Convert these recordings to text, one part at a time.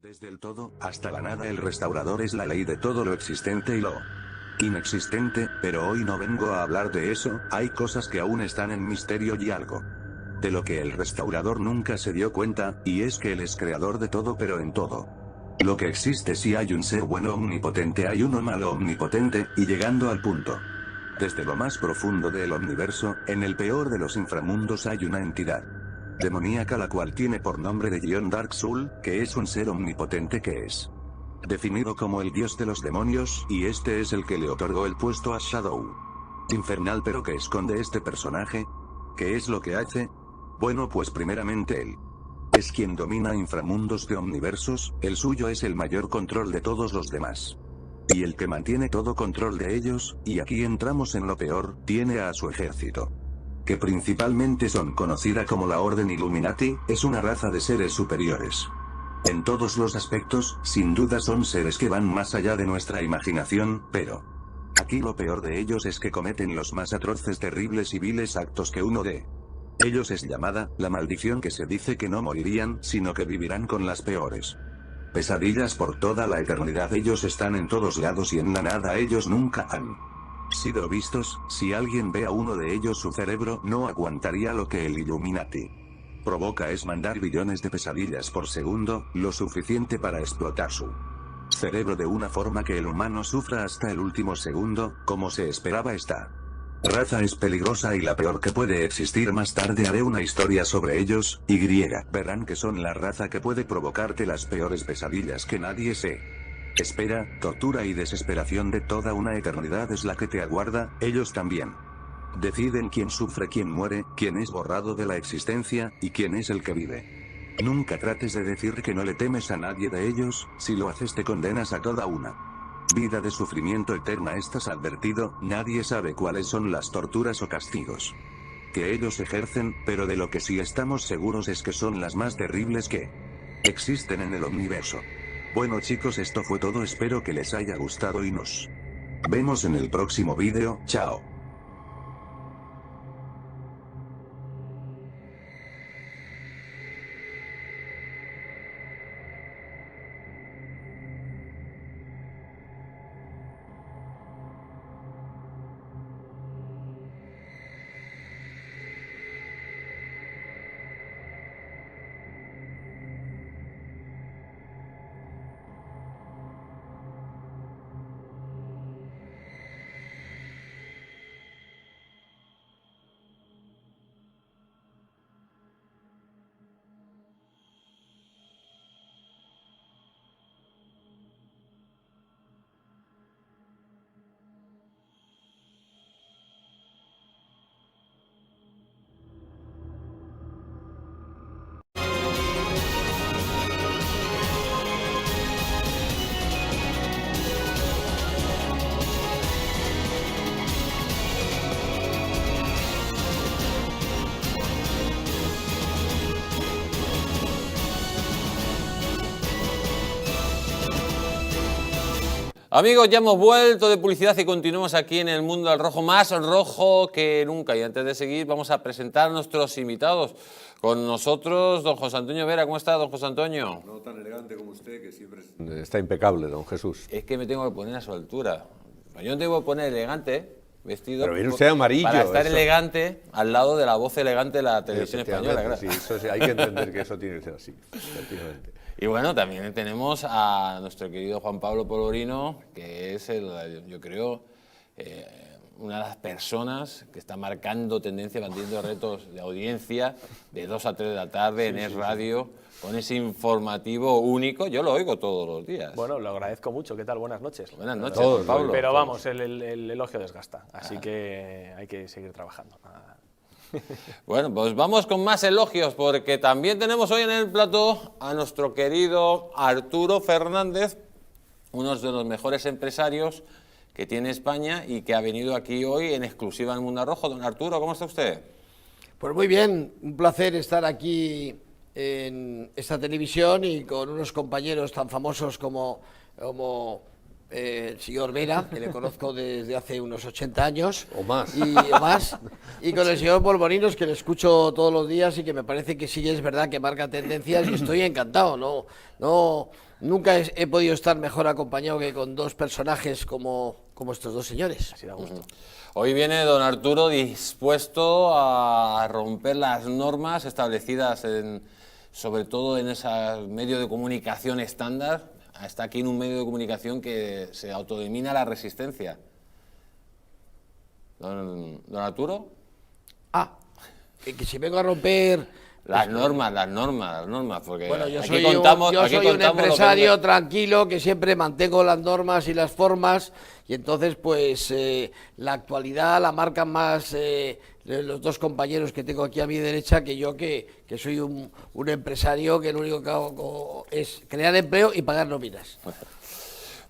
Desde el todo, hasta la nada, el restaurador es la ley de todo lo existente y lo inexistente, pero hoy no vengo a hablar de eso, hay cosas que aún están en misterio y algo de lo que el restaurador nunca se dio cuenta, y es que él es creador de todo, pero en todo lo que existe, si hay un ser bueno omnipotente, hay uno malo omnipotente, y llegando al punto desde lo más profundo del universo, en el peor de los inframundos hay una entidad demoníaca la cual tiene por nombre de Dark Soul, que es un ser omnipotente que es definido como el dios de los demonios, y este es el que le otorgó el puesto a Shadow Infernal. Pero ¿qué esconde este personaje? ¿Qué es lo que hace? Bueno, pues primeramente él es quien domina inframundos de omniversos, el suyo es el mayor control de todos los demás. Y el que mantiene todo control de ellos, y aquí entramos en lo peor, tiene a su ejército, que principalmente son conocida como la Orden Illuminati, es una raza de seres superiores. En todos los aspectos, sin duda son seres que van más allá de nuestra imaginación, pero aquí lo peor de ellos es que cometen los más atroces, terribles y viles actos que uno de ellos es llamada la maldición, que se dice que no morirían, sino que vivirán con las peores pesadillas por toda la eternidad. Ellos están en todos lados y en la nada, ellos nunca han sido vistos. Si alguien ve a uno de ellos, su cerebro no aguantaría lo que el Illuminati provoca, es mandar billones de pesadillas por segundo, lo suficiente para explotar su cerebro de una forma que el humano sufra hasta el último segundo, como se esperaba. Esta raza es peligrosa y la peor que puede existir. Más tarde haré una historia sobre ellos, y verán que son la raza que puede provocarte las peores pesadillas que nadie se espera. Tortura y desesperación de toda una eternidad es la que te aguarda. Ellos también deciden quién sufre, quién muere, quién es borrado de la existencia, y quién es el que vive. Nunca trates de decir que no le temes a nadie de ellos, si lo haces te condenas a toda una vida de sufrimiento eterna. Estás advertido, nadie sabe cuáles son las torturas o castigos que ellos ejercen, pero de lo que sí estamos seguros es que son las más terribles que existen en el universo. Bueno chicos, esto fue todo, espero que les haya gustado y nos vemos en el próximo vídeo, chao. Amigos, ya hemos vuelto de publicidad y continuamos aquí en el mundo del rojo, más rojo que nunca. Y antes de seguir, vamos a presentar a nuestros invitados. Con nosotros, don José Antonio Vera. ¿Cómo está, don José Antonio? No tan elegante como usted, que siempre está impecable, don Jesús. Es que me tengo que poner a su altura. Yo no tengo que poner elegante, vestido, pero viene usted amarillo. Para estar eso. Elegante al lado de la voz elegante de la televisión española. Claro. Sí, eso sí, hay que entender que eso tiene que ser así, efectivamente. Y bueno, también tenemos a nuestro querido Juan Pablo Polvorino, que es, yo creo, una de las personas que está marcando tendencia, batiendo retos de audiencia de 2 a 3 de la tarde en Es Radio, con ese informativo único. Yo lo oigo todos los días. Bueno, lo agradezco mucho. ¿Qué tal? Buenas noches. Buenas noches, Juan Pablo. Pero vamos, el elogio desgasta, así que hay que seguir trabajando. Bueno, pues vamos con más elogios, porque también tenemos hoy en el plató a nuestro querido Arturo Fernández, uno de los mejores empresarios que tiene España y que ha venido aquí hoy en exclusiva en el Mundo Rojo. Don Arturo, ¿cómo está usted? Pues muy bien, un placer estar aquí en esta televisión y con unos compañeros tan famosos como el señor Vera, que le conozco desde hace unos 80 años. O más. Y con el señor Polvorinos, que le escucho todos los días y que me parece que sí es verdad que marca tendencias y estoy encantado. nunca he podido estar mejor acompañado que con dos personajes como estos dos señores. Así da gusto. Hoy viene don Arturo dispuesto a romper las normas establecidas sobre todo en esos medios de comunicación estándar. Está aquí en un medio de comunicación que se autodenomina La Resistencia. Don Arturo. Que si vengo a romper... Las normas, porque Bueno, yo aquí soy, contamos, yo aquí soy un contamos empresario tranquilo que siempre mantengo las normas y las formas, y entonces pues la actualidad la marcan más los dos compañeros que tengo aquí a mi derecha que yo, que soy un empresario que lo único que hago es crear empleo y pagar nóminas.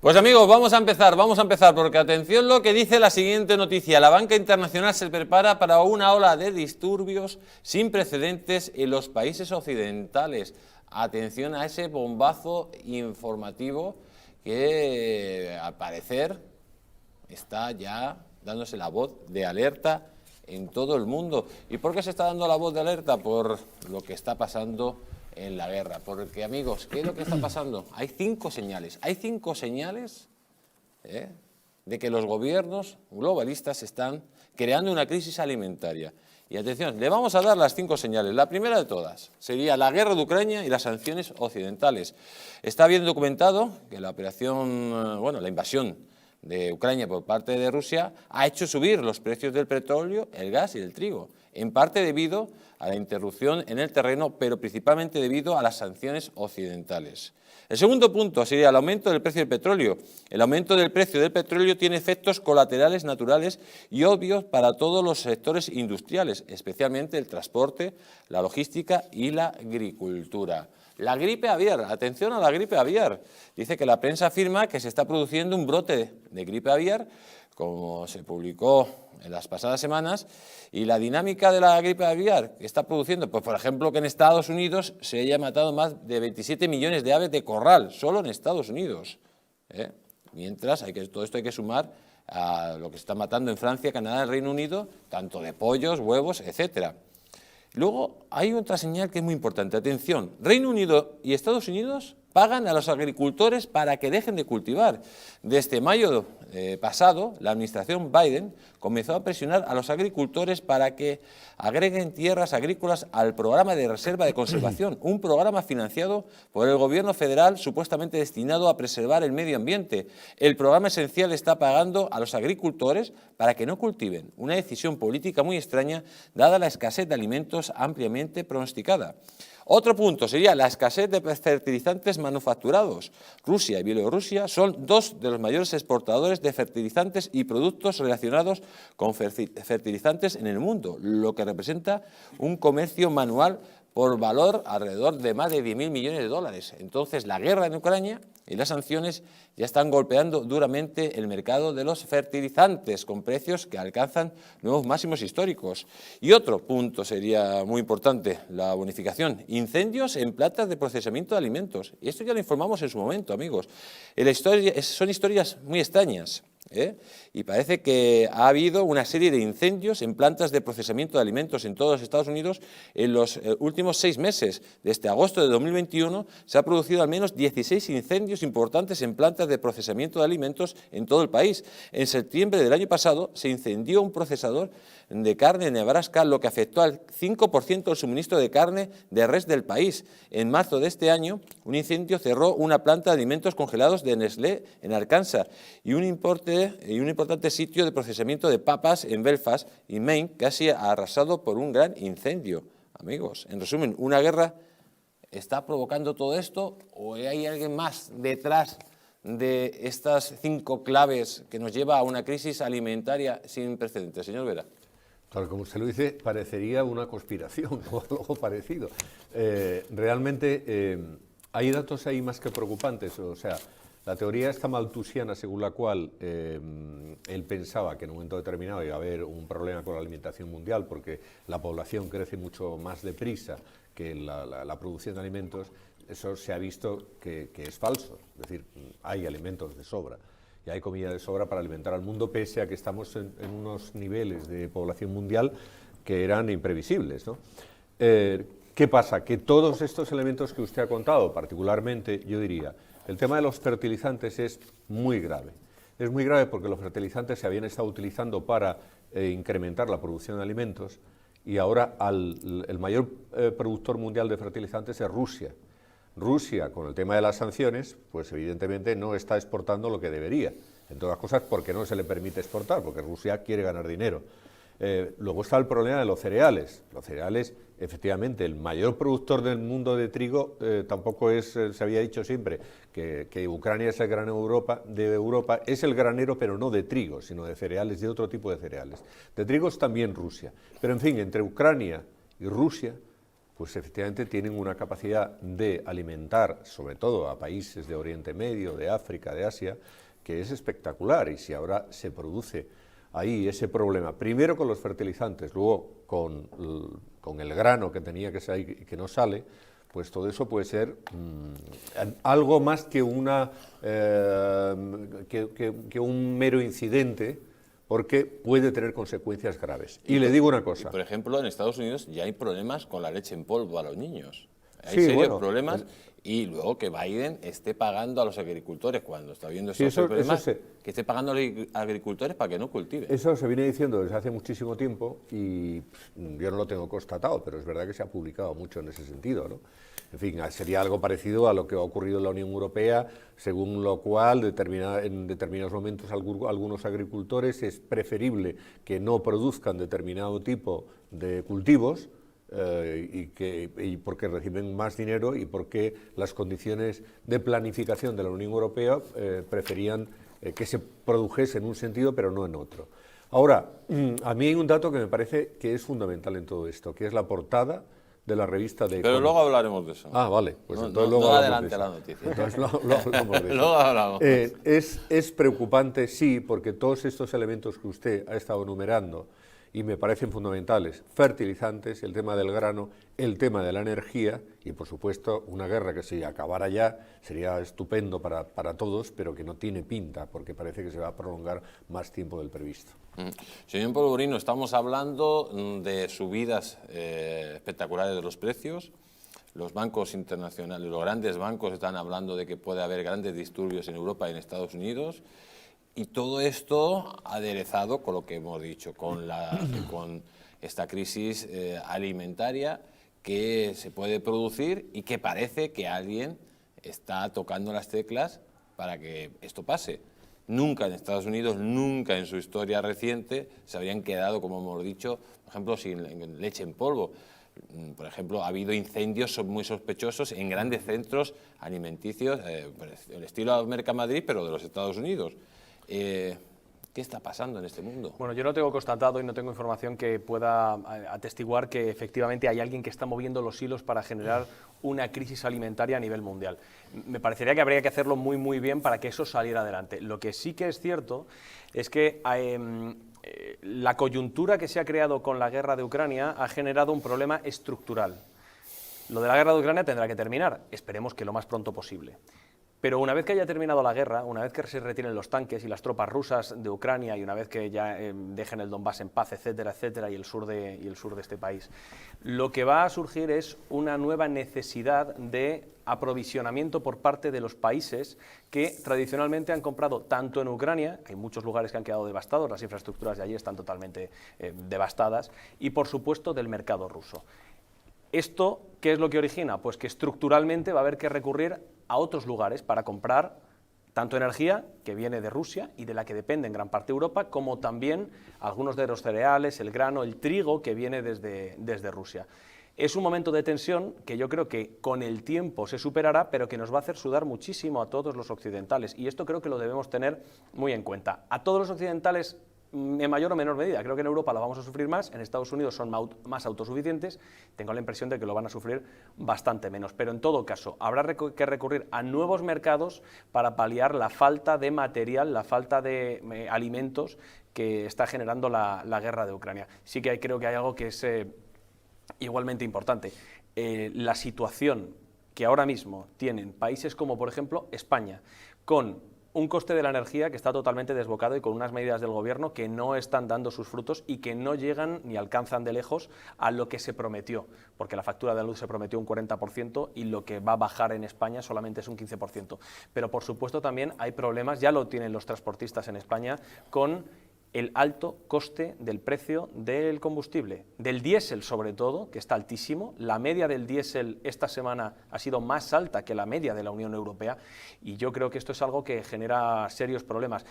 Pues amigos, vamos a empezar, porque atención lo que dice la siguiente noticia. La banca internacional se prepara para una ola de disturbios sin precedentes en los países occidentales. Atención a ese bombazo informativo que al parecer está ya dándose la voz de alerta en todo el mundo. ¿Y por qué se está dando la voz de alerta? Por lo que está pasando en la guerra, porque amigos, ¿qué es lo que está pasando? Hay cinco señales de que los gobiernos globalistas están creando una crisis alimentaria. Y atención, le vamos a dar las 5 señales. La primera de todas sería la guerra de Ucrania y las sanciones occidentales. Está bien documentado que la invasión de Ucrania por parte de Rusia ha hecho subir los precios del petróleo, el gas y el trigo, en parte debido a la interrupción en el terreno, pero principalmente debido a las sanciones occidentales. El segundo punto sería el aumento del precio del petróleo. El aumento del precio del petróleo tiene efectos colaterales naturales y obvios para todos los sectores industriales, especialmente el transporte, la logística y la agricultura. La gripe aviar, atención a la gripe aviar. Dice que la prensa afirma que se está produciendo un brote de gripe aviar, como se publicó en las pasadas semanas, y la dinámica de la gripe aviar que está produciendo, pues por ejemplo que en Estados Unidos se haya matado más de 27 millones de aves de corral, solo en Estados Unidos. Mientras todo esto hay que sumar a lo que se está matando en Francia, Canadá, el Reino Unido, tanto de pollos, huevos, etcétera. Luego hay otra señal que es muy importante. Atención, Reino Unido y Estados Unidos pagan a los agricultores para que dejen de cultivar. Desde mayo pasado, la administración Biden comenzó a presionar a los agricultores para que agreguen tierras agrícolas al programa de reserva de conservación, un programa financiado por el gobierno federal supuestamente destinado a preservar el medio ambiente. El programa esencial está pagando a los agricultores para que no cultiven, una decisión política muy extraña dada la escasez de alimentos ampliamente pronosticada. Otro punto sería la escasez de fertilizantes manufacturados. Rusia y Bielorrusia son dos de los mayores exportadores de fertilizantes y productos relacionados con fertilizantes en el mundo, lo que representa un comercio manual por valor alrededor de más de 10.000 millones de dólares. Entonces, la guerra en Ucrania y las sanciones ya están golpeando duramente el mercado de los fertilizantes, con precios que alcanzan nuevos máximos históricos. Y otro punto sería muy importante, la bonificación. Incendios en plantas de procesamiento de alimentos. Y esto ya lo informamos en su momento, amigos. Son historias muy extrañas. Y parece que ha habido una serie de incendios en plantas de procesamiento de alimentos en todos los Estados Unidos en los últimos 6 meses. Desde agosto de 2021 se han producido al menos 16 incendios importantes en plantas de procesamiento de alimentos en todo el país. En septiembre del año pasado se incendió un procesador de carne en Nebraska, lo que afectó al 5% del suministro de carne de res del país. En marzo de este año, un incendio cerró una planta de alimentos congelados de Nestlé en Arkansas y un importante sitio de procesamiento de papas en Belfast y Maine, casi arrasado por un gran incendio. Amigos, en resumen, ¿una guerra está provocando todo esto o hay alguien más detrás de estas 5 claves que nos lleva a una crisis alimentaria sin precedentes? Señor Vera. Claro, como usted lo dice, parecería una conspiración o algo parecido. Realmente hay datos ahí más que preocupantes. O sea, la teoría esta malthusiana según la cual él pensaba que en un momento determinado iba a haber un problema con la alimentación mundial porque la población crece mucho más deprisa que la producción de alimentos, eso se ha visto que es falso. Es decir, hay alimentos de sobra. Y hay comida de sobra para alimentar al mundo, pese a que estamos en unos niveles de población mundial que eran imprevisibles, ¿no? ¿Qué pasa? Que todos estos elementos que usted ha contado, particularmente, yo diría, El tema de los fertilizantes es muy grave. Es muy grave porque los fertilizantes se habían estado utilizando para incrementar la producción de alimentos y ahora el mayor productor mundial de fertilizantes es Rusia. Rusia, con el tema de las sanciones, pues evidentemente no está exportando lo que debería. Entre otras cosas porque no se le permite exportar, porque Rusia quiere ganar dinero. Luego está el problema de los cereales. Los cereales, efectivamente, el mayor productor del mundo de trigo tampoco es, se había dicho siempre, que Ucrania es el granero de Europa, es el granero, pero no de trigo, sino de cereales, de otro tipo de cereales. De trigo es también Rusia. Pero, en fin, entre Ucrania y Rusia, pues efectivamente tienen una capacidad de alimentar, sobre todo a países de Oriente Medio, de África, de Asia, que es espectacular. Y si ahora se produce ahí ese problema, primero con los fertilizantes, luego con el grano que tenía que salir y que no sale, pues todo eso puede ser algo más que un mero incidente, porque puede tener consecuencias graves. Y le digo una cosa. Por ejemplo, en Estados Unidos ya hay problemas con la leche en polvo a los niños. Hay Sí, serios bueno, problemas y luego que Biden esté pagando a los agricultores cuando está viendo Sí, esos problemas, eso que esté pagando a los agricultores para que no cultiven. Eso se viene diciendo desde hace muchísimo tiempo y yo no lo tengo constatado, pero es verdad que se ha publicado mucho en ese sentido, ¿no? En fin, sería algo parecido a lo que ha ocurrido en la Unión Europea, según lo cual en determinados momentos algunos agricultores es preferible que no produzcan determinado tipo de cultivos y porque reciben más dinero y porque las condiciones de planificación de la Unión Europea preferían que se produjese en un sentido pero no en otro. Ahora, a mí hay un dato que me parece que es fundamental en todo esto, que es la portada de la revista de... Pero luego hablaremos de eso. Ah, vale. Pues no, entonces no, luego no hablamos de adelante eso. la noticia. Entonces lo hablamos de eso. Luego hablamos. Es preocupante, sí, porque todos estos elementos que usted ha estado enumerando y me parecen fundamentales, fertilizantes, el tema del grano, el tema de la energía y, por supuesto, una guerra que si acabara ya sería estupendo para todos, pero que no tiene pinta, porque parece que se va a prolongar más tiempo del previsto. Señor Polvorino, estamos hablando de subidas espectaculares de los precios. Los bancos internacionales, los grandes bancos están hablando de que puede haber grandes disturbios en Europa y en Estados Unidos. Y todo esto aderezado con lo que hemos dicho, con esta crisis alimentaria que se puede producir y que parece que alguien está tocando las teclas para que esto pase. Nunca en Estados Unidos, nunca en su historia reciente se habrían quedado, como hemos dicho, por ejemplo, sin leche en polvo. Por ejemplo, ha habido incendios muy sospechosos en grandes centros alimenticios, el estilo Mercamadrid, pero de los Estados Unidos. ¿Qué está pasando en este mundo? Bueno, yo no tengo constatado y no tengo información que pueda atestiguar que efectivamente hay alguien que está moviendo los hilos para generar una crisis alimentaria a nivel mundial. Me parecería que habría que hacerlo muy, muy bien para que eso saliera adelante. Lo que sí que es cierto es que la coyuntura que se ha creado con la guerra de Ucrania ha generado un problema estructural. Lo de la guerra de Ucrania tendrá que terminar, esperemos que lo más pronto posible. Pero una vez que haya terminado la guerra, una vez que se retiren los tanques y las tropas rusas de Ucrania y una vez que ya dejen el Donbass en paz, etcétera, etcétera, y el sur de este país, lo que va a surgir es una nueva necesidad de aprovisionamiento por parte de los países que tradicionalmente han comprado tanto en Ucrania, hay muchos lugares que han quedado devastados, las infraestructuras de allí están totalmente devastadas, y por supuesto del mercado ruso. ¿Esto qué es lo que origina? Pues que estructuralmente va a haber que recurrir a otros lugares para comprar tanto energía, que viene de Rusia y de la que depende en gran parte Europa, como también algunos de los cereales, el grano, el trigo, que viene desde Rusia. Es un momento de tensión que yo creo que con el tiempo se superará, pero que nos va a hacer sudar muchísimo a todos los occidentales, y esto creo que lo debemos tener muy en cuenta. A todos los occidentales en mayor o menor medida. Creo que en Europa lo vamos a sufrir más, en Estados Unidos son más autosuficientes, tengo la impresión de que lo van a sufrir bastante menos, pero en todo caso habrá que recurrir a nuevos mercados para paliar la falta de material, la falta de alimentos que está generando la guerra de Ucrania. Sí que creo que hay algo que es igualmente importante, la situación que ahora mismo tienen países como por ejemplo España, con un coste de la energía que está totalmente desbocado y con unas medidas del gobierno que no están dando sus frutos y que no llegan ni alcanzan de lejos a lo que se prometió, porque la factura de luz se prometió un 40% y lo que va a bajar en España solamente es un 15%. Pero por supuesto también hay problemas, ya lo tienen los transportistas en España, con el alto coste del precio del combustible, del diésel sobre todo, que está altísimo. La media del diésel esta semana ha sido más alta que la media de la Unión Europea y yo creo que esto es algo que genera serios problemas,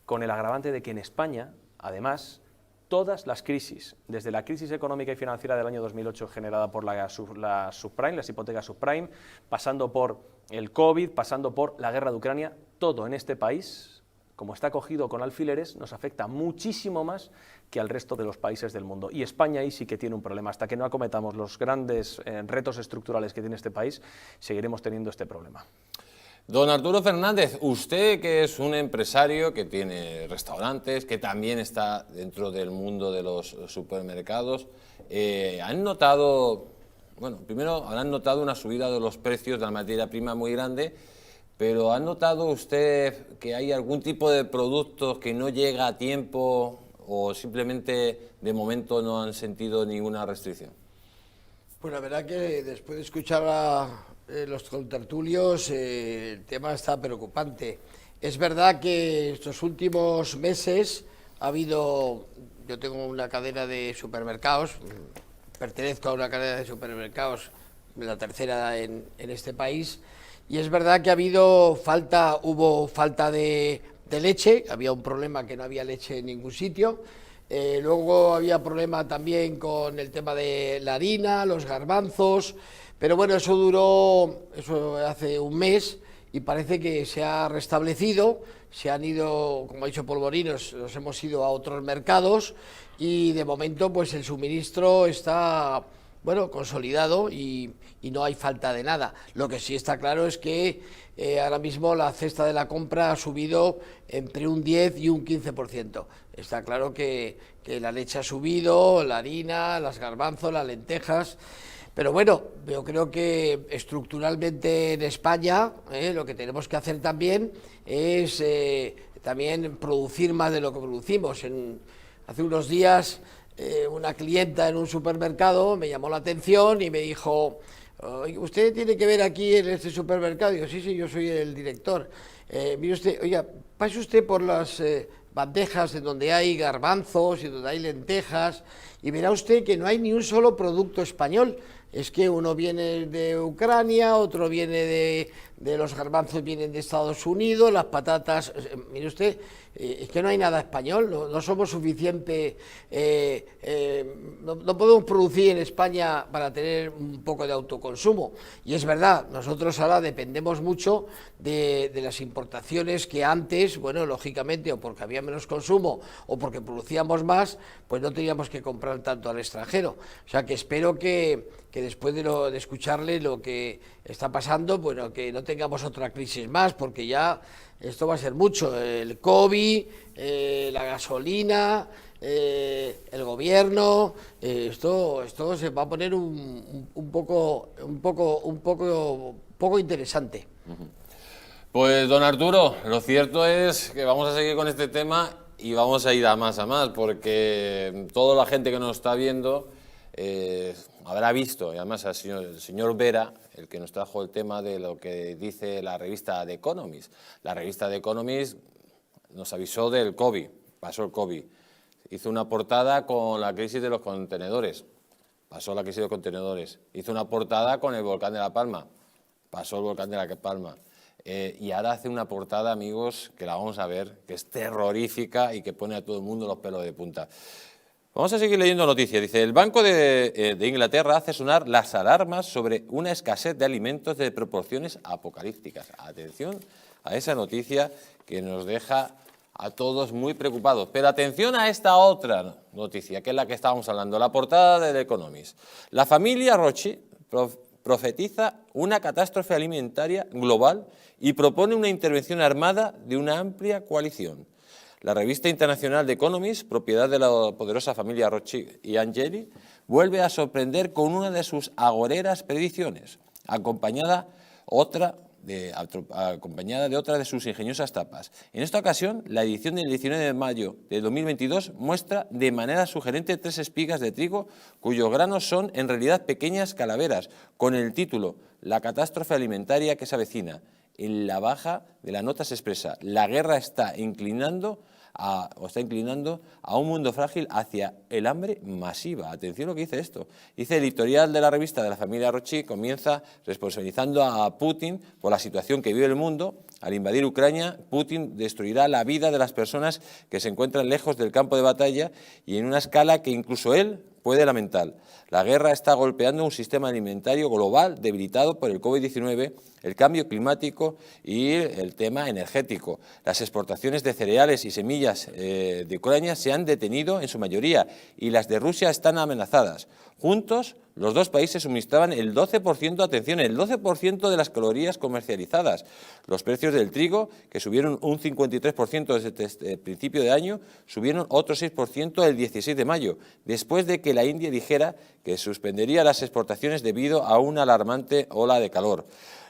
con el agravante de que en España, además, todas las crisis, desde la crisis económica y financiera del año 2008 generada por las subprime, las hipotecas subprime, pasando por el COVID, pasando por la guerra de Ucrania, todo en este país, como está cogido con alfileres, nos afecta muchísimo más que al resto de los países del mundo. Y España ahí sí que tiene un problema. Hasta que no acometamos los grandes retos estructurales que tiene este país, seguiremos teniendo este problema. Don Arturo Fernández, usted que es un empresario que tiene restaurantes, que también está dentro del mundo de los supermercados, ¿han notado, bueno, primero habrán notado una subida de los precios de la materia prima muy grande, pero ¿ha notado usted que hay algún tipo de productos que no llega a tiempo o simplemente de momento no han sentido ninguna restricción? Pues la verdad que después de escuchar a los contertulios, el tema está preocupante. Es verdad que estos últimos meses ha habido, yo tengo una cadena de supermercados, pertenezco a una cadena de supermercados, la tercera en este país, y es verdad que hubo falta de leche, había un problema que no había leche en ningún sitio, luego había problema también con el tema de la harina, los garbanzos, pero bueno, eso hace un mes y parece que se ha restablecido, se han ido, como ha dicho Polvorinos, nos hemos ido a otros mercados y de momento pues el suministro está, bueno, consolidado y no hay falta de nada. Lo que sí está claro es que ahora mismo la cesta de la compra ha subido entre un 10 y un 15%. Está claro que la leche ha subido, la harina, los garbanzos, las lentejas, pero bueno, yo creo que estructuralmente en España lo que tenemos que hacer también es también producir más de lo que producimos. Hace unos días una clienta en un supermercado me llamó la atención y me dijo: ¿usted tiene que ver aquí en este supermercado? Digo, sí, yo soy el director. Mire usted, oiga, pase usted por las bandejas en donde hay garbanzos y donde hay lentejas y verá usted que no hay ni un solo producto español. Es que uno viene de Ucrania, otro viene de los garbanzos vienen de Estados Unidos, las patatas, mire usted, es que no hay nada español, no somos suficiente, no podemos producir en España para tener un poco de autoconsumo. Y es verdad, nosotros ahora dependemos mucho de las importaciones que antes, bueno, lógicamente, o porque había menos consumo o porque producíamos más, pues no teníamos que comprar tanto al extranjero. O sea que espero que después de escucharle lo que está pasando, bueno, que no tengamos otra crisis más, porque ya esto va a ser mucho, el COVID, la gasolina, el gobierno, esto se va a poner un poco interesante. Pues don Arturo, lo cierto es que vamos a seguir con este tema y vamos a ir a más, porque toda la gente que nos está viendo habrá visto, y además el señor Vera, el que nos trajo el tema de lo que dice la revista The Economist. La revista The Economist nos avisó del COVID, pasó el COVID. Hizo una portada con la crisis de los contenedores, pasó la crisis de los contenedores. Hizo una portada con el volcán de La Palma, pasó el volcán de La Palma. Y ahora hace una portada, amigos, que la vamos a ver, que es terrorífica y que pone a todo el mundo los pelos de punta. Vamos a seguir leyendo noticias. Dice, el Banco de Inglaterra hace sonar las alarmas sobre una escasez de alimentos de proporciones apocalípticas. Atención a esa noticia que nos deja a todos muy preocupados. Pero atención a esta otra noticia, que es la que estábamos hablando, la portada de The Economist. La familia Rothschild profetiza una catástrofe alimentaria global y propone una intervención armada de una amplia coalición. La revista internacional The Economist, propiedad de la poderosa familia Rothschild y Angeli, vuelve a sorprender con una de sus agoreras predicciones, acompañada otra acompañada de otra de sus ingeniosas tapas. En esta ocasión, la edición del 19 de mayo de 2022 muestra de manera sugerente 3 espigas de trigo cuyos granos son en realidad pequeñas calaveras, con el título "La catástrofe alimentaria que se avecina". En la baja de la nota se expresa: la guerra está inclinando a un mundo frágil hacia el hambre masiva. Atención lo que dice esto. Dice: el editorial de la revista de la familia Rothschild comienza responsabilizando a Putin por la situación que vive el mundo. Al invadir Ucrania, Putin destruirá la vida de las personas que se encuentran lejos del campo de batalla y en una escala que incluso él puede lamentar. La guerra está golpeando un sistema alimentario global debilitado por el COVID-19, el cambio climático y el tema energético. Las exportaciones de cereales y semillas de Ucrania se han detenido en su mayoría y las de Rusia están amenazadas. Juntos, los dos países suministraban el 12%, atención, el 12% de las calorías comercializadas. Los precios del trigo, que subieron un 53% desde el principio de año, subieron otro 6% el 16 de mayo, después de que la India dijera que suspendería las exportaciones debido a una alarmante ola de calor.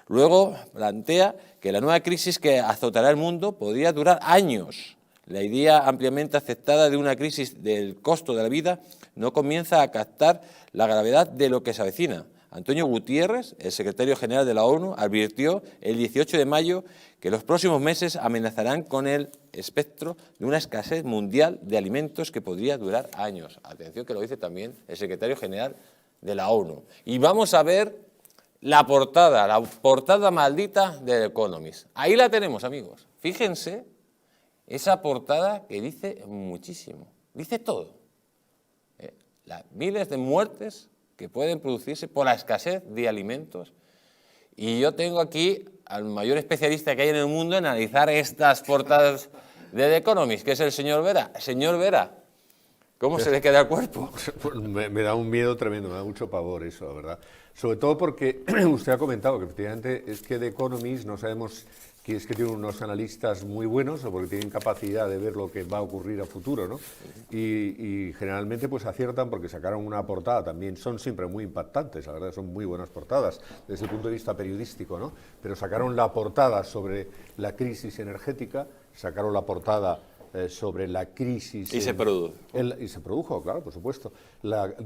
Luego plantea que la nueva crisis que azotará el mundo podría durar años. La idea ampliamente aceptada de una crisis del costo de la vida no comienza a captar la gravedad de lo que se avecina. Antonio Guterres, el secretario general de la ONU, advirtió el 18 de mayo que los próximos meses amenazarán con el espectro de una escasez mundial de alimentos que podría durar años. Atención que lo dice también el secretario general de la ONU. Y vamos a ver la portada maldita de The Economist. Ahí la tenemos, amigos. Fíjense esa portada que dice muchísimo, dice todo. Las miles de muertes que pueden producirse por la escasez de alimentos. Y yo tengo aquí al mayor especialista que hay en el mundo en analizar estas portadas de The Economist, que es el señor Vera. Señor Vera, ¿cómo se le queda el cuerpo? Me da un miedo tremendo, me da mucho pavor eso, la verdad. Sobre todo porque usted ha comentado que efectivamente es que The Economist no sabemos que es que tiene unos analistas muy buenos o porque tienen capacidad de ver lo que va a ocurrir a futuro, ¿no? Y generalmente pues aciertan porque sacaron una portada también, son siempre muy impactantes, la verdad, son muy buenas portadas desde el punto de vista periodístico, ¿no? Pero sacaron la portada sobre la crisis energética, sacaron la portada sobre la crisis... Y se produjo. Y se produjo, claro, por supuesto.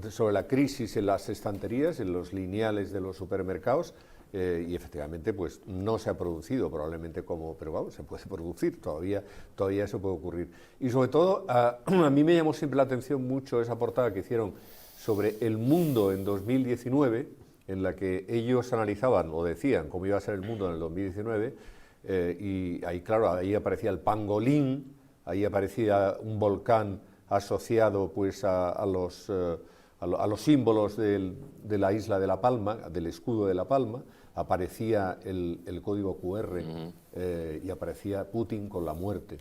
Sobre la crisis en las estanterías, en los lineales de los supermercados, y efectivamente pues no se ha producido probablemente pero vamos, se puede producir, todavía eso puede ocurrir. Y sobre todo, a mí me llamó siempre la atención mucho esa portada que hicieron sobre el mundo en 2019, en la que ellos analizaban o decían cómo iba a ser el mundo en el 2019, y ahí, claro, ahí aparecía el pangolín, ahí aparecía un volcán asociado pues a los símbolos de la isla de La Palma, del escudo de La Palma, aparecía el código QR y aparecía Putin con la muerte,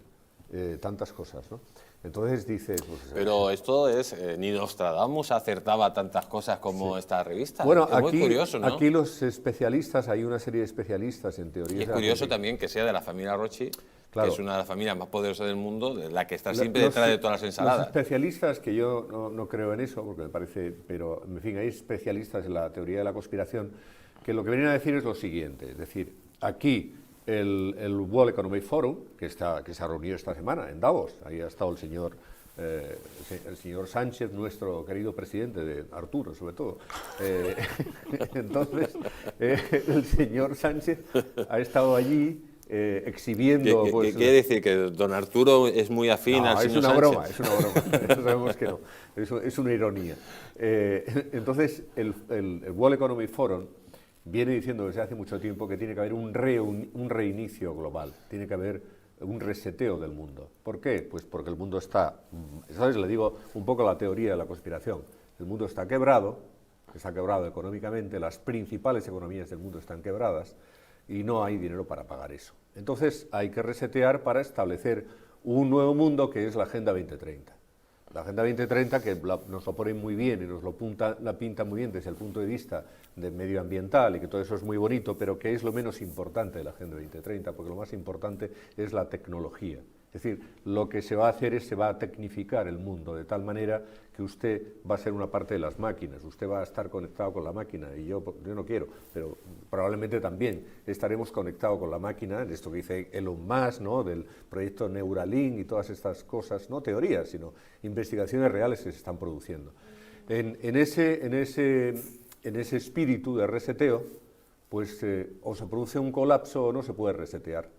tantas cosas, ¿no? Entonces dices... Pues, pero esto es, ni Nostradamus acertaba tantas cosas como esta revista. Bueno, es muy curioso, ¿no? Aquí los especialistas, hay una serie de especialistas en teoría... Y es curioso también que sea de la familia Rothschild, claro, que es una de las familias más poderosas del mundo, de la que está siempre detrás de todas las ensaladas. Los especialistas, que yo no creo en eso, porque me parece, pero en fin, hay especialistas en la teoría de la conspiración, que lo que vienen a decir es lo siguiente, es decir, aquí el World Economic Forum, que se ha reunido esta semana en Davos, ahí ha estado el señor Sánchez, nuestro querido presidente, de Arturo sobre todo. Entonces, el señor Sánchez ha estado allí exhibiendo... ¿Qué quiere decir? ¿Que don Arturo es muy afín al señor Sánchez? Es una broma, eso sabemos que no, es una ironía. Entonces, el World Economic Forum viene diciendo desde hace mucho tiempo que tiene que haber un reinicio global, tiene que haber un reseteo del mundo. ¿Por qué? Pues porque el mundo está, ¿sabes? Le digo un poco la teoría de la conspiración. El mundo está quebrado económicamente, las principales economías del mundo están quebradas y no hay dinero para pagar eso. Entonces hay que resetear para establecer un nuevo mundo que es la Agenda 2030. La Agenda 2030, que nos lo pone muy bien y nos la pinta muy bien desde el punto de vista de medioambiental y que todo eso es muy bonito, pero que es lo menos importante de la Agenda 2030, porque lo más importante es la tecnología. Es decir, lo que se va a hacer es se va a tecnificar el mundo de tal manera que usted va a ser una parte de las máquinas, usted va a estar conectado con la máquina y yo no quiero, pero probablemente también estaremos conectados con la máquina, de esto que dice Elon Musk, ¿no? Del proyecto Neuralink y todas estas cosas, no teorías, sino investigaciones reales que se están produciendo. En ese espíritu de reseteo, pues o se produce un colapso o no se puede resetear.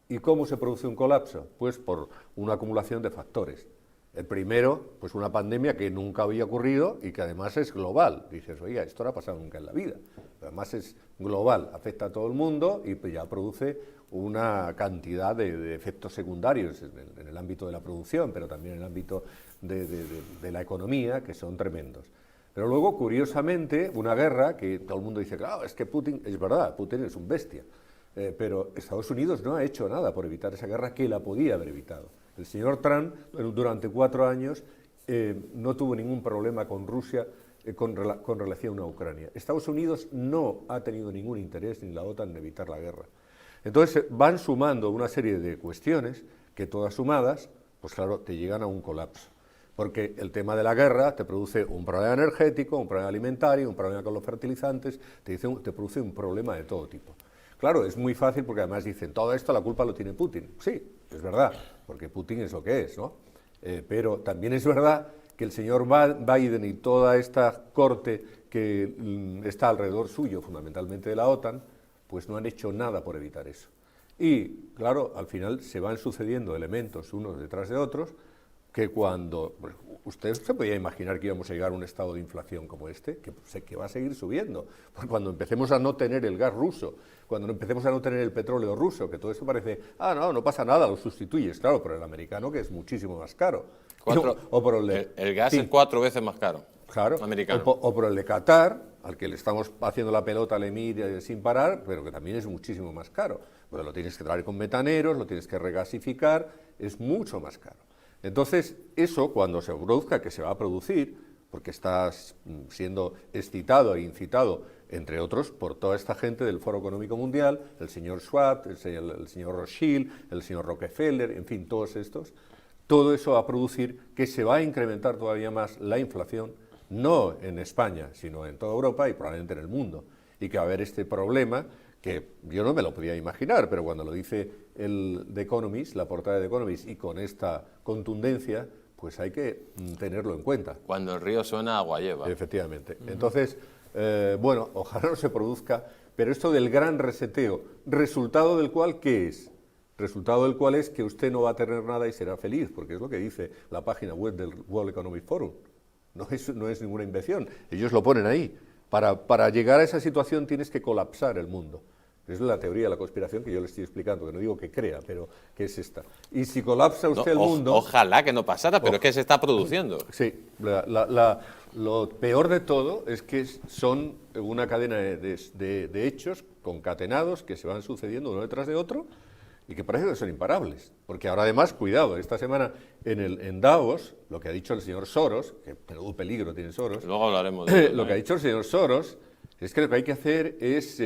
¿Y cómo se produce un colapso? Pues por una acumulación de factores. El primero, pues una pandemia que nunca había ocurrido y que además es global. Dices, oiga, esto no ha pasado nunca en la vida. Además es global, afecta a todo el mundo y pues ya produce una cantidad de efectos secundarios en el ámbito de la producción, pero también en el ámbito de la economía, que son tremendos. Pero luego, curiosamente, una guerra que todo el mundo dice, claro, es que Putin, es verdad, Putin es un bestia. Pero Estados Unidos no ha hecho nada por evitar esa guerra que la podía haber evitado. El señor Trump, durante 4 años, no tuvo ningún problema con Rusia con relación a Ucrania. Estados Unidos no ha tenido ningún interés, ni la OTAN, en evitar la guerra. Entonces van sumando una serie de cuestiones que todas sumadas, pues claro, te llegan a un colapso. Porque el tema de la guerra te produce un problema energético, un problema alimentario, un problema con los fertilizantes, te produce un problema de todo tipo. Claro, es muy fácil porque además dicen, todo esto la culpa lo tiene Putin. Sí, es verdad, porque Putin es lo que es, ¿no? Pero también es verdad que el señor Biden y toda esta corte que está alrededor suyo, fundamentalmente de la OTAN, pues no han hecho nada por evitar eso. Y, claro, al final se van sucediendo elementos unos detrás de otros, que cuando, pues, usted se podía imaginar que íbamos a llegar a un estado de inflación como este, que va a seguir subiendo, porque cuando empecemos a no tener el gas ruso, cuando empecemos a no tener el petróleo ruso, que todo esto parece, no pasa nada, lo sustituyes, claro, por el americano, que es muchísimo más caro. O por el gas es 4 veces más caro. Claro, americano. O por el de Qatar, al que le estamos haciendo la pelota al Emir sin parar, pero que también es muchísimo más caro. Pues lo tienes que traer con metaneros, lo tienes que regasificar, es mucho más caro. Entonces, eso cuando se produzca, que se va a producir, porque está siendo excitado e incitado, entre otros, por toda esta gente del Foro Económico Mundial, el señor Schwab, el señor Rothschild, el señor Rockefeller, en fin, todos estos, todo eso va a producir que se va a incrementar todavía más la inflación, no en España, sino en toda Europa y probablemente en el mundo, y que va a haber este problema que yo no me lo podía imaginar, pero cuando lo dice el The Economist, la portada de The Economist, y con esta contundencia, pues hay que tenerlo en cuenta. Cuando el río suena, agua lleva. Efectivamente. Entonces, bueno, ojalá no se produzca, pero esto del gran reseteo, resultado del cual, ¿qué es? Resultado del cual es que usted no va a tener nada y será feliz, porque es lo que dice la página web del World Economic Forum. No es ninguna invención, ellos lo ponen ahí. Para llegar a esa situación tienes que colapsar el mundo. Es la teoría de la conspiración que yo le estoy explicando, que no digo que crea, pero que es esta. Y si colapsa usted el mundo... Ojalá que no pasara, pero es que se está produciendo. Sí, lo peor de todo es que son una cadena de hechos concatenados que se van sucediendo uno detrás de otro y que parece que son imparables. Porque ahora además, cuidado, esta semana en Davos, lo que ha dicho el señor Soros, que menudo peligro tiene Soros... Luego hablaremos de lo que ha dicho el señor Soros es que lo que hay que hacer es,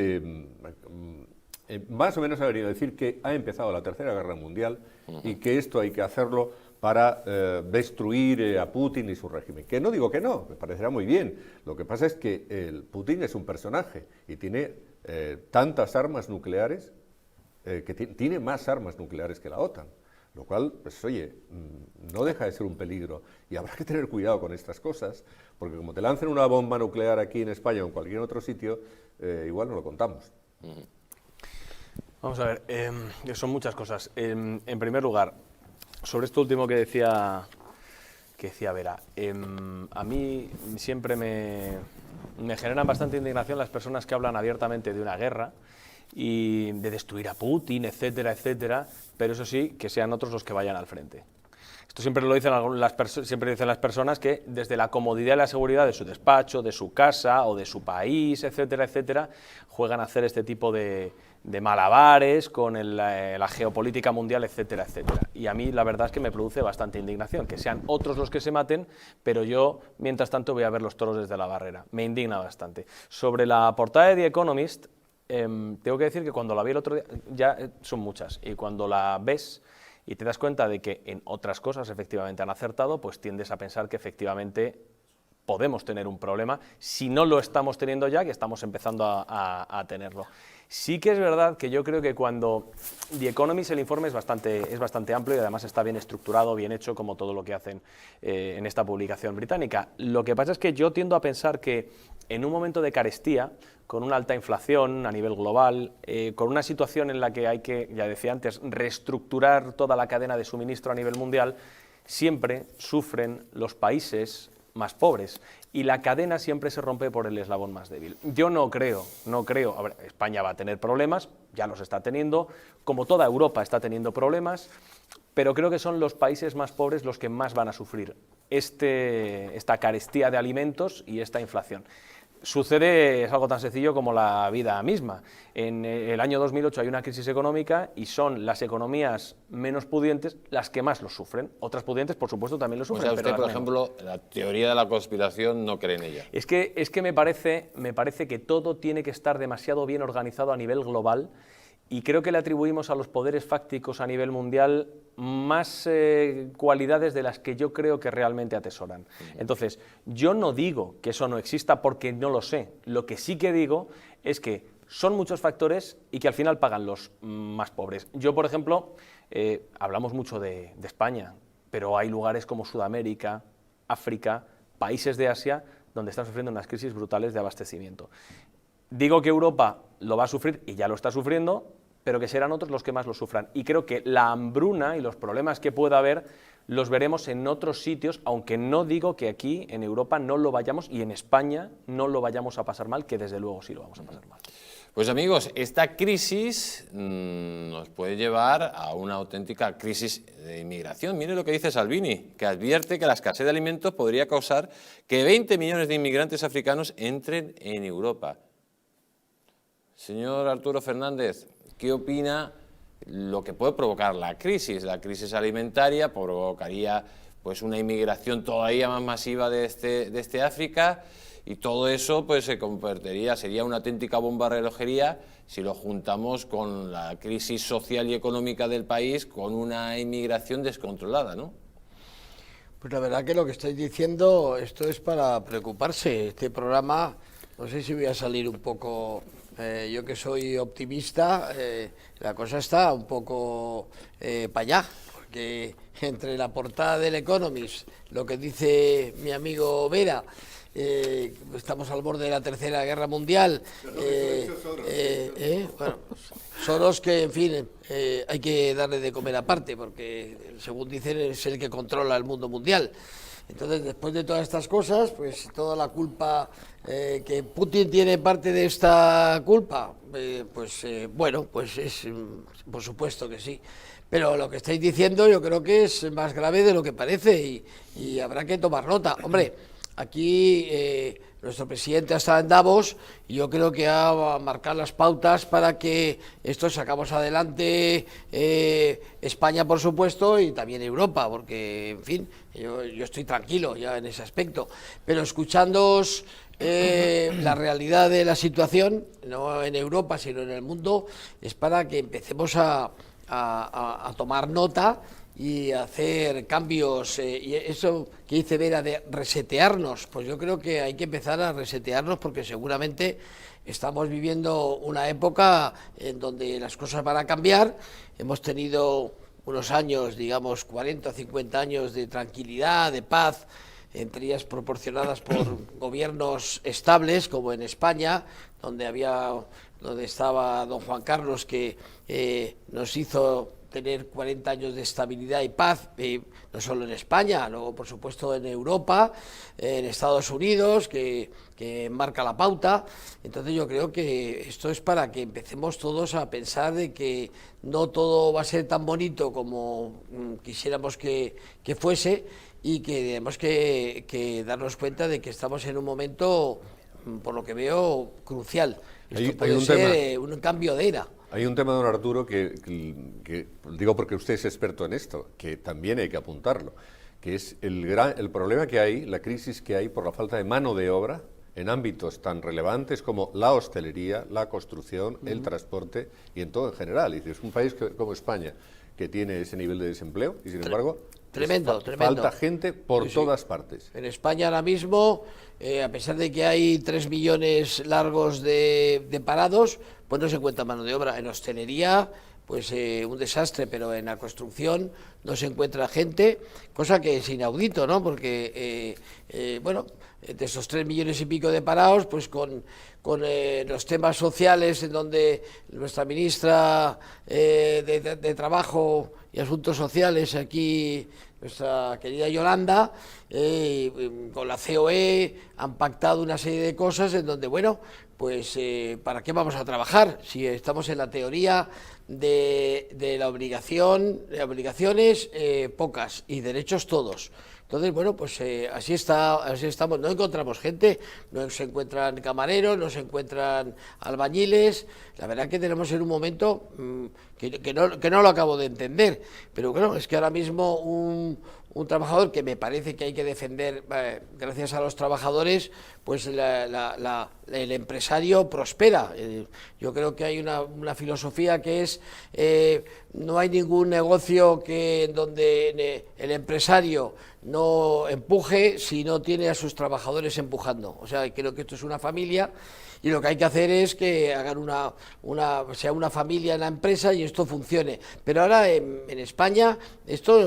más o menos ha venido a decir que ha empezado la Tercera Guerra Mundial y que esto hay que hacerlo para destruir a Putin y su régimen. Que no digo que no, me parecerá muy bien. Lo que pasa es que Putin es un personaje y tiene tantas armas nucleares, que tiene más armas nucleares que la OTAN. Lo cual, pues oye, no deja de ser un peligro y habrá que tener cuidado con estas cosas, porque como te lancen una bomba nuclear aquí en España o en cualquier otro sitio, igual no lo contamos. Vamos a ver, son muchas cosas. En primer lugar, sobre esto último que decía Vera, a mí siempre me generan bastante indignación las personas que hablan abiertamente de una guerra y de destruir a Putin, etcétera, etcétera, pero eso sí, que sean otros los que vayan al frente. Esto siempre lo dicen las personas que desde la comodidad y la seguridad de su despacho, de su casa o de su país, etcétera, etcétera, juegan a hacer este tipo de malabares con la geopolítica mundial, etcétera, etcétera. Y a mí la verdad es que me produce bastante indignación, que sean otros los que se maten, pero yo, mientras tanto, voy a ver los toros desde la barrera. Me indigna bastante. Sobre la portada de The Economist, tengo que decir que cuando la vi el otro día, ya son muchas, y cuando la ves y te das cuenta de que en otras cosas efectivamente han acertado, pues tiendes a pensar que efectivamente podemos tener un problema, si no lo estamos teniendo ya, que estamos empezando a tenerlo. Sí que es verdad que yo creo que cuando The Economist, el informe es bastante amplio y además está bien estructurado, bien hecho, como todo lo que hacen en esta publicación británica. Lo que pasa es que yo tiendo a pensar que en un momento de carestía, con una alta inflación a nivel global, con una situación en la que hay que, ya decía antes, reestructurar toda la cadena de suministro a nivel mundial, siempre sufren los países más pobres y la cadena siempre se rompe por el eslabón más débil. Yo no creo, a ver, España va a tener problemas, ya los está teniendo, como toda Europa está teniendo problemas, pero creo que son los países más pobres los que más van a sufrir esta carestía de alimentos y esta inflación. Sucede, es algo tan sencillo como la vida misma. En el año 2008 hay una crisis económica y son las economías menos pudientes las que más lo sufren. Otras pudientes, por supuesto, también lo sufren. O sea, usted, por ejemplo, la teoría de la conspiración no cree en ella. Es que me parece que todo tiene que estar demasiado bien organizado a nivel global y creo que le atribuimos a los poderes fácticos a nivel mundial más cualidades de las que yo creo que realmente atesoran. Entonces, yo no digo que eso no exista porque no lo sé. Lo que sí que digo es que son muchos factores y que al final pagan los más pobres. Yo, por ejemplo, hablamos mucho de España, pero hay lugares como Sudamérica, África, países de Asia, donde están sufriendo unas crisis brutales de abastecimiento. Digo que Europa lo va a sufrir y ya lo está sufriendo, pero que serán otros los que más lo sufran. Y creo que la hambruna y los problemas que pueda haber los veremos en otros sitios, aunque no digo que aquí en Europa no lo vayamos y en España no lo vayamos a pasar mal, que desde luego sí lo vamos a pasar mal. Pues amigos, esta crisis nos puede llevar a una auténtica crisis de inmigración. Mire lo que dice Salvini, que advierte que la escasez de alimentos podría causar que 20 millones de inmigrantes africanos entren en Europa. Señor Arturo Fernández, ¿qué opina lo que puede provocar la crisis? La crisis alimentaria provocaría pues una inmigración todavía más masiva de este África y todo eso pues sería una auténtica bomba de relojería si lo juntamos con la crisis social y económica del país con una inmigración descontrolada, ¿no? Pues la verdad que lo que estáis diciendo, esto es para preocuparse. Este programa, no sé si voy a salir un poco... yo que soy optimista, la cosa está un poco para allá, porque entre la portada del Economist, lo que dice mi amigo Vera, estamos al borde de la Tercera Guerra Mundial, bueno, Soros que, en fin, hay que darle de comer aparte, porque según dicen es el que controla el mundo mundial. Entonces, después de todas estas cosas, pues toda la culpa, que Putin tiene parte de esta culpa, bueno, pues es, por supuesto que sí. Pero lo que estáis diciendo yo creo que es más grave de lo que parece y habrá que tomar nota. Hombre, aquí nuestro presidente ha estado en Davos y yo creo que ha marcado las pautas para que esto sacamos adelante España, por supuesto, y también Europa, porque, en fin, yo estoy tranquilo ya en ese aspecto. Pero escuchándoos la realidad de la situación, no en Europa, sino en el mundo, es para que empecemos a tomar nota y hacer cambios, y eso que dice Vera de resetearnos, pues yo creo que hay que empezar a resetearnos porque seguramente estamos viviendo una época en donde las cosas van a cambiar. Hemos tenido unos años, digamos 40 o 50 años de tranquilidad, de paz, entre ellas proporcionadas por gobiernos estables como en España, donde estaba don Juan Carlos, que nos hizo tener 40 años de estabilidad y paz, no solo en España, luego por supuesto en Europa, en Estados Unidos, que marca la pauta. Entonces yo creo que esto es para que empecemos todos a pensar de que no todo va a ser tan bonito como quisiéramos que fuese, y que tenemos que darnos cuenta de que estamos en un momento, por lo que veo, crucial. Esto puede ser un cambio de era. Hay un tema, don Arturo, que digo porque usted es experto en esto, que también hay que apuntarlo, que es el problema que hay, la crisis que hay por la falta de mano de obra en ámbitos tan relevantes como la hostelería, la construcción, el transporte y en todo en general. Es un país como España, que tiene ese nivel de desempleo y sin embargo Tremendo. falta gente por todas partes. En España ahora mismo, a pesar de que hay 3 millones largos de parados, pues no se encuentra mano de obra. En hostelería, pues un desastre, pero en la construcción no se encuentra gente, cosa que es inaudito, ¿no? Porque, bueno, de esos 3 millones y pico de parados, pues con los temas sociales, en donde nuestra ministra de Trabajo y Asuntos Sociales, aquí nuestra querida Yolanda, con la COE han pactado una serie de cosas en donde, bueno, pues ¿para qué vamos a trabajar? Si estamos en la teoría de la obligación, de obligaciones pocas y derechos todos. Entonces, bueno, pues así estamos, no encontramos gente, no se encuentran camareros, no se encuentran albañiles. La verdad que tenemos en un momento que no lo acabo de entender, pero claro, es que ahora mismo un trabajador que me parece que hay que defender, gracias a los trabajadores, pues el empresario prospera. Yo creo que hay una filosofía que es, no hay ningún negocio donde el empresario no empuje si no tiene a sus trabajadores empujando. O sea, creo que esto es una familia y lo que hay que hacer es que hagan sea una familia en la empresa y esto funcione. Pero ahora en España esto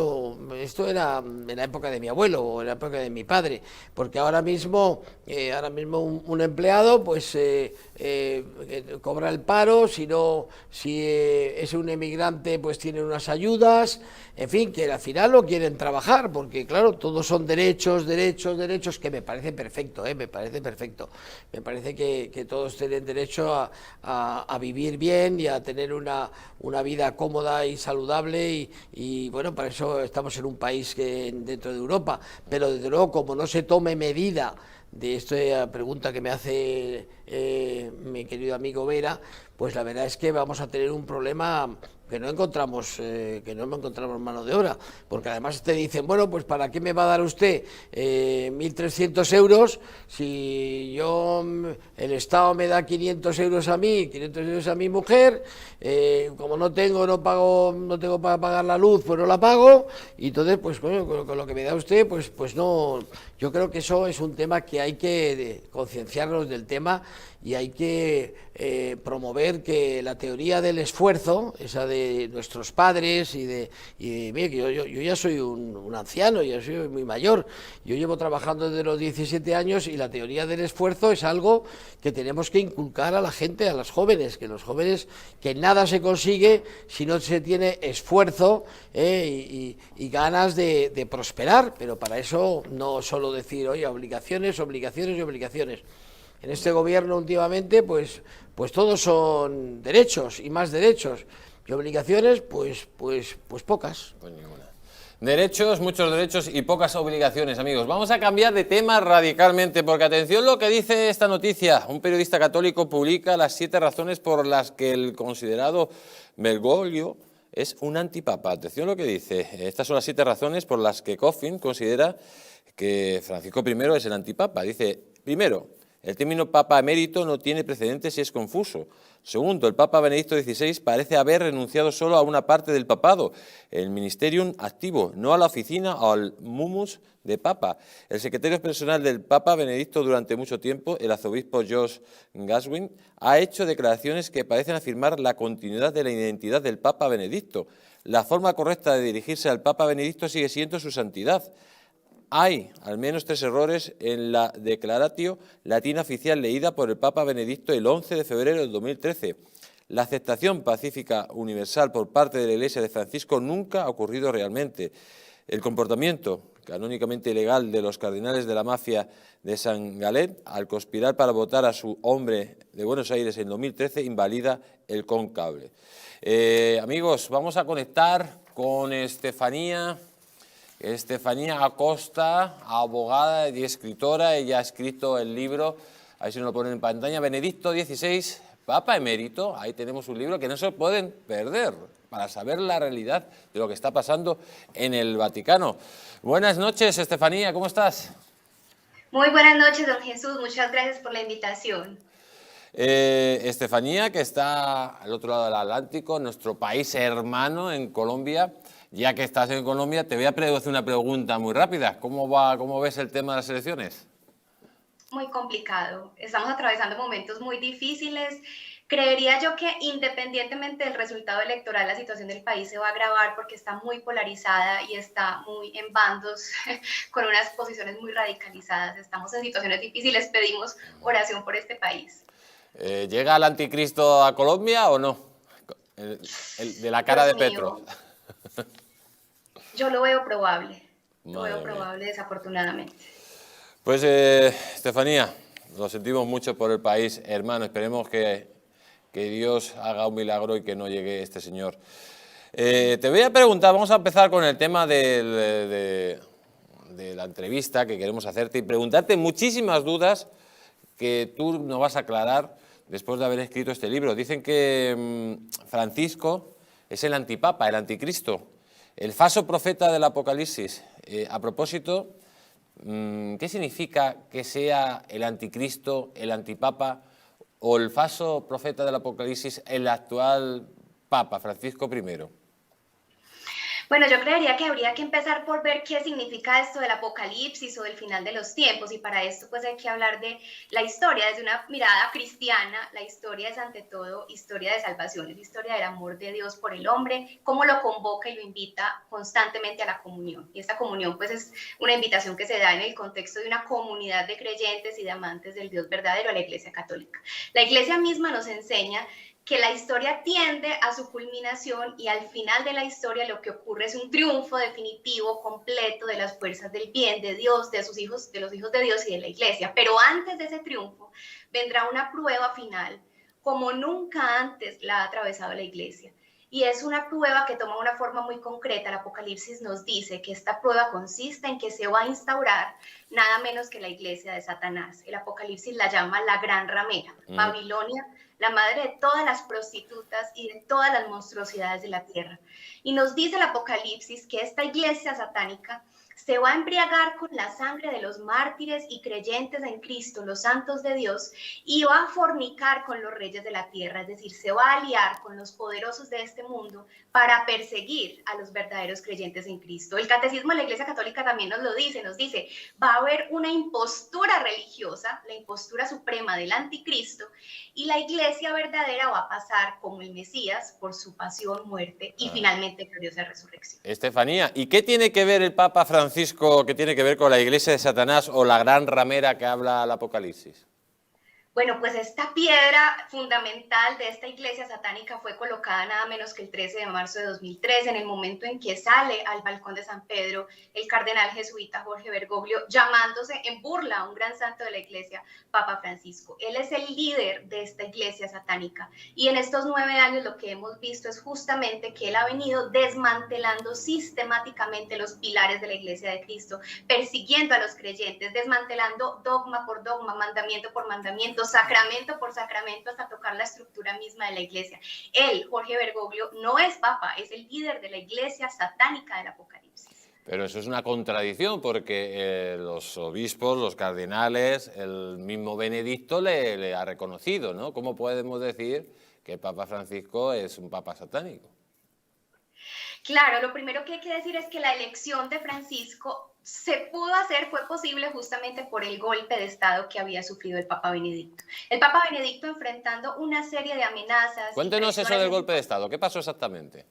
era en la época de mi abuelo o en la época de mi padre, porque ahora mismo un empleado pues cobra el paro, si es un emigrante pues tiene unas ayudas, en fin, que al final lo quieren trabajar, porque claro, todos son derechos, que me parece perfecto, me parece perfecto. Me parece que todos tienen derecho a vivir bien y a tener una vida cómoda y saludable y bueno, para eso estamos en un país dentro de Europa, pero desde luego como no se tome medida de esta pregunta que me hace mi querido amigo Vera, pues la verdad es que vamos a tener un problema que no encontramos mano de obra, porque además te dicen, bueno, pues ¿para qué me va a dar usted 1.300 euros si el Estado me da 500 euros a mí, 500 euros a mi mujer, como no tengo para pagar la luz, pues no la pago, y entonces, pues bueno, con lo que me da usted, pues no. Yo creo que eso es un tema que hay que concienciarnos del tema y hay que promover que la teoría del esfuerzo, esa de nuestros padres mire, que yo ya soy un anciano, ya soy muy mayor, yo llevo trabajando desde los 17 años y la teoría del esfuerzo es algo que tenemos que inculcar a la gente, a los jóvenes, que nada se consigue si no se tiene esfuerzo y ganas de prosperar, pero para eso no solo decir, oye, obligaciones. En este gobierno últimamente, pues todos son derechos y más derechos, y obligaciones, pues pocas. Pues ninguna. Derechos, muchos derechos y pocas obligaciones, amigos. Vamos a cambiar de tema radicalmente, porque atención lo que dice esta noticia. Un periodista católico publica las 7 razones por las que el considerado Bergoglio es un antipapa. Atención lo que dice. Estas son las 7 razones por las que Coffin considera que Francisco I es el antipapa. Dice, primero, el término Papa emérito no tiene precedentes y es confuso. Segundo, el Papa Benedicto XVI parece haber renunciado solo a una parte del papado, el ministerium activo, no a la oficina o al mumus de Papa. El secretario personal del Papa Benedicto durante mucho tiempo, el arzobispo Josh Gaswin, ha hecho declaraciones que parecen afirmar la continuidad de la identidad del Papa Benedicto. La forma correcta de dirigirse al Papa Benedicto sigue siendo su santidad. Hay al menos 3 errores en la Declaratio Latina oficial leída por el Papa Benedicto el 11 de febrero del 2013. La aceptación pacífica universal por parte de la Iglesia de Francisco nunca ha ocurrido realmente. El comportamiento canónicamente ilegal de los cardenales de la mafia de San Galet al conspirar para votar a su hombre de Buenos Aires en 2013 invalida el conclave. Amigos, vamos a conectar con Estefanía Acosta, abogada y escritora. Ella ha escrito el libro, ahí se nos lo ponen en pantalla, Benedicto XVI, Papa Emérito. Ahí tenemos un libro que no se pueden perder para saber la realidad de lo que está pasando en el Vaticano. Buenas noches, Estefanía, ¿cómo estás? Muy buenas noches, don Jesús. Muchas gracias por la invitación. Estefanía, que está al otro lado del Atlántico, nuestro país hermano en Colombia. Ya que estás en Colombia, te voy a hacer una pregunta muy rápida. ¿Cómo ves el tema de las elecciones? Muy complicado. Estamos atravesando momentos muy difíciles. Creería yo que independientemente del resultado electoral, la situación del país se va a agravar porque está muy polarizada y está muy en bandos con unas posiciones muy radicalizadas. Estamos en situaciones difíciles, pedimos oración por este país. ¿Llega el anticristo a Colombia o no? El de la cara Dios de mío. Petro. Yo lo veo probable. Lo Madre veo mía. probable, desafortunadamente. Pues, Estefanía, lo sentimos mucho por el país, hermano. Esperemos que Dios haga un milagro y que no llegue este señor. Te voy a preguntar, vamos a empezar con el tema de la entrevista que queremos hacerte y preguntarte muchísimas dudas que tú nos vas a aclarar después de haber escrito este libro. Dicen que Francisco es el antipapa, el anticristo, el falso profeta del Apocalipsis. A propósito, ¿qué significa que sea el anticristo, el antipapa o el falso profeta del Apocalipsis el actual papa, Francisco I? Bueno, yo creería que habría que empezar por ver qué significa esto del apocalipsis o del final de los tiempos, y para esto pues hay que hablar de la historia desde una mirada cristiana. La historia es ante todo historia de salvación, es historia del amor de Dios por el hombre, cómo lo convoca y lo invita constantemente a la comunión, y esta comunión pues es una invitación que se da en el contexto de una comunidad de creyentes y de amantes del Dios verdadero, a la Iglesia Católica. La Iglesia misma nos enseña que la historia tiende a su culminación y al final de la historia lo que ocurre es un triunfo definitivo, completo de las fuerzas del bien, de Dios, de sus hijos, de los hijos de Dios y de la Iglesia. Pero antes de ese triunfo vendrá una prueba final, como nunca antes la ha atravesado la Iglesia. Y es una prueba que toma una forma muy concreta. El Apocalipsis nos dice que esta prueba consiste en que se va a instaurar nada menos que la iglesia de Satanás. El Apocalipsis la llama la gran ramera, Babilonia, la madre de todas las prostitutas y de todas las monstruosidades de la tierra. Y nos dice el Apocalipsis que esta iglesia satánica se va a embriagar con la sangre de los mártires y creyentes en Cristo, los santos de Dios, y va a fornicar con los reyes de la tierra, es decir, se va a aliar con los poderosos de este mundo para perseguir a los verdaderos creyentes en Cristo. El Catecismo de la Iglesia Católica también nos lo dice, nos dice, va a haber una impostura religiosa, la impostura suprema del anticristo, y la iglesia verdadera va a pasar como el Mesías por su pasión, muerte y finalmente gloriosa resurrección. Estefanía, ¿y qué tiene que ver el Papa Francisco, qué tiene que ver con la iglesia de Satanás o la gran ramera que habla el Apocalipsis? Bueno, pues esta piedra fundamental de esta iglesia satánica fue colocada nada menos que el 13 de marzo de 2003, en el momento en que sale al balcón de San Pedro el cardenal jesuita Jorge Bergoglio, llamándose en burla a un gran santo de la iglesia, Papa Francisco. Él es el líder de esta iglesia satánica y en estos 9 años lo que hemos visto es justamente que él ha venido desmantelando sistemáticamente los pilares de la iglesia de Cristo, persiguiendo a los creyentes, desmantelando dogma por dogma, mandamiento por mandamiento, sacramento por sacramento, hasta tocar la estructura misma de la iglesia. Él, Jorge Bergoglio, no es papa, es el líder de la iglesia satánica del Apocalipsis. Pero eso es una contradicción porque los obispos, los cardenales, el mismo Benedicto le ha reconocido, ¿no? ¿Cómo podemos decir que el Papa Francisco es un papa satánico? Claro, lo primero que hay que decir es que la elección de Francisco se pudo hacer, fue posible justamente por el golpe de Estado que había sufrido el Papa Benedicto. El Papa Benedicto enfrentando una serie de amenazas. Cuéntenos eso del golpe de Estado, ¿qué pasó exactamente?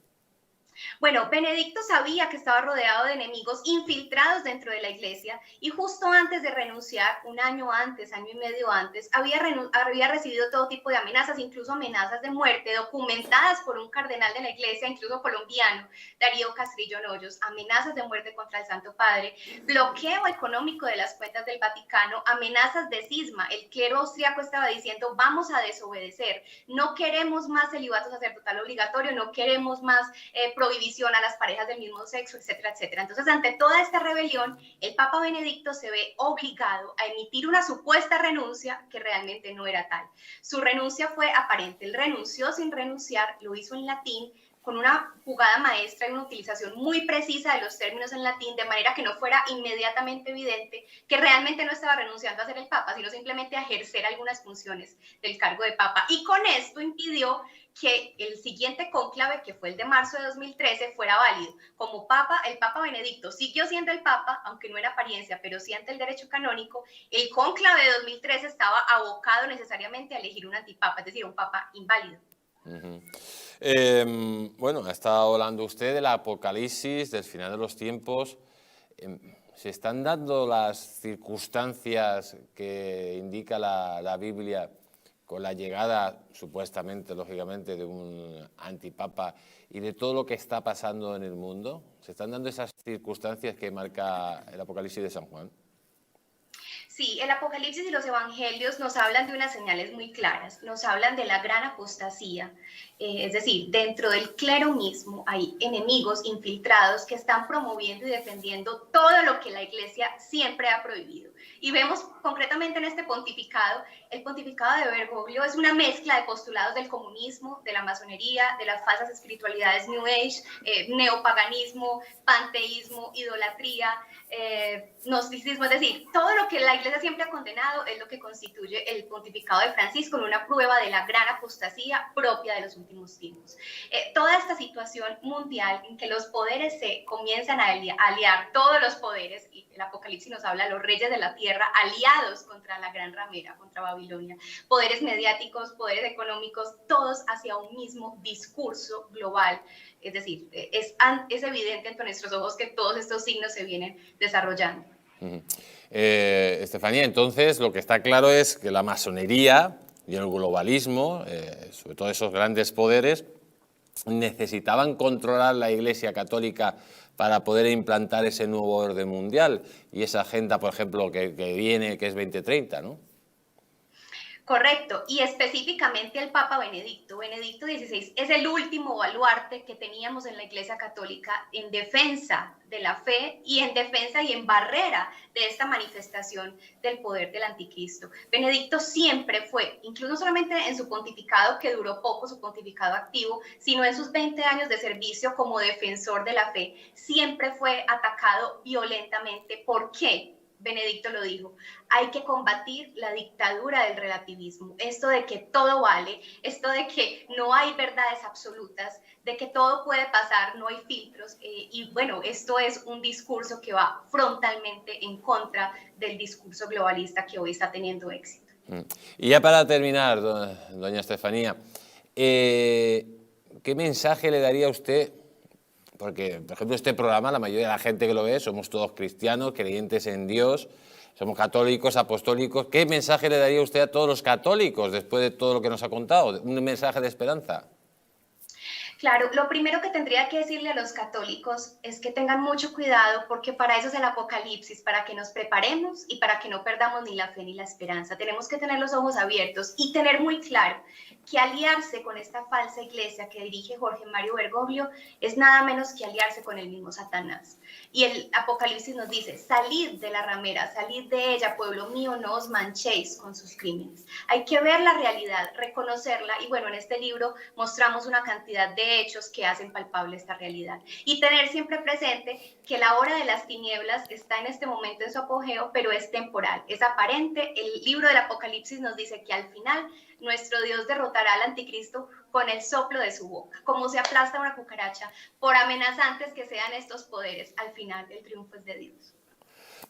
Bueno, Benedicto sabía que estaba rodeado de enemigos infiltrados dentro de la iglesia y justo antes de renunciar, un año antes, año y medio antes, había recibido todo tipo de amenazas, incluso amenazas de muerte documentadas por un cardenal de la iglesia, incluso colombiano, Darío Castrillo Noyos, amenazas de muerte contra el Santo Padre, bloqueo económico de las cuentas del Vaticano, amenazas de cisma. El clero austriaco estaba diciendo, vamos a desobedecer, no queremos más celibato sacerdotal obligatorio, no queremos más prohibición a las parejas del mismo sexo, etcétera, etcétera. Entonces, ante toda esta rebelión, el Papa Benedicto se ve obligado a emitir una supuesta renuncia que realmente no era tal. Su renuncia fue aparente. Él renunció sin renunciar, lo hizo en latín, con una jugada maestra y una utilización muy precisa de los términos en latín, de manera que no fuera inmediatamente evidente que realmente no estaba renunciando a ser el Papa, sino simplemente a ejercer algunas funciones del cargo de Papa. Y con esto impidió que el siguiente cónclave, que fue el de marzo de 2013, fuera válido. Como Papa, el Papa Benedicto siguió siendo el Papa, aunque no en apariencia, pero sí ante el derecho canónico. El cónclave de 2013 estaba abocado necesariamente a elegir un antipapa, es decir, un Papa inválido. Bueno, ha estado hablando usted del apocalipsis, del final de los tiempos. ¿Se están dando las circunstancias que indica la Biblia con la llegada, supuestamente, lógicamente, de un antipapa y de todo lo que está pasando en el mundo? ¿Se están dando esas circunstancias que marca el Apocalipsis de San Juan? Sí, el Apocalipsis y los Evangelios nos hablan de unas señales muy claras, nos hablan de la gran apostasía, es decir, dentro del clero mismo hay enemigos infiltrados que están promoviendo y defendiendo todo lo que la Iglesia siempre ha prohibido. Y vemos concretamente en este pontificado, el pontificado de Bergoglio es una mezcla de postulados del comunismo, de la masonería, de las falsas espiritualidades New Age, neopaganismo, panteísmo, idolatría, gnosticismo, es decir, todo lo que la Iglesia siempre ha condenado es lo que constituye el pontificado de Francisco en una prueba de la gran apostasía propia de los últimos tiempos. Toda esta situación mundial en que los poderes se comienzan a aliar, todos los poderes, y el Apocalipsis nos habla de los reyes de la tierra aliados contra la gran ramera, contra Babilonia, poderes mediáticos, poderes económicos, todos hacia un mismo discurso global. Es decir, es evidente ante nuestros ojos que todos estos signos se vienen desarrollando. Estefanía, entonces lo que está claro es que la masonería y el globalismo, sobre todo esos grandes poderes, necesitaban controlar la Iglesia Católica para poder implantar ese nuevo orden mundial y esa agenda, por ejemplo, que viene, que es 2030, ¿no? Correcto, y específicamente el Papa Benedicto. Benedicto XVI es el último baluarte que teníamos en la Iglesia Católica en defensa de la fe y en defensa y en barrera de esta manifestación del poder del anticristo. Benedicto siempre fue, incluso no solamente en su pontificado, que duró poco, su pontificado activo, sino en sus 20 años de servicio como defensor de la fe, siempre fue atacado violentamente. ¿Por qué? Benedicto lo dijo, hay que combatir la dictadura del relativismo, esto de que todo vale, esto de que no hay verdades absolutas, de que todo puede pasar, no hay filtros, y bueno, esto es un discurso que va frontalmente en contra del discurso globalista que hoy está teniendo éxito. Y ya para terminar, doña Estefanía, ¿qué mensaje le daría a usted? Porque, por ejemplo, este programa, la mayoría de la gente que lo ve, somos todos cristianos, creyentes en Dios, somos católicos, apostólicos. ¿Qué mensaje le daría usted a todos los católicos después de todo lo que nos ha contado? ¿Un mensaje de esperanza? Claro, lo primero que tendría que decirle a los católicos es que tengan mucho cuidado porque para eso es el Apocalipsis, para que nos preparemos y para que no perdamos ni la fe ni la esperanza. Tenemos que tener los ojos abiertos y tener muy claro que aliarse con esta falsa iglesia que dirige Jorge Mario Bergoglio es nada menos que aliarse con el mismo Satanás. Y el Apocalipsis nos dice, salid de la ramera, salid de ella, pueblo mío, no os manchéis con sus crímenes. Hay que ver la realidad, reconocerla y bueno, en este libro mostramos una cantidad de hechos que hacen palpable esta realidad. Y tener siempre presente que la hora de las tinieblas está en este momento en su apogeo, pero es temporal, es aparente. El libro del Apocalipsis nos dice que al final nuestro Dios derrotará al anticristo con el soplo de su boca. Como se aplasta una cucaracha, por amenazantes que sean estos poderes, al final el triunfo es de Dios.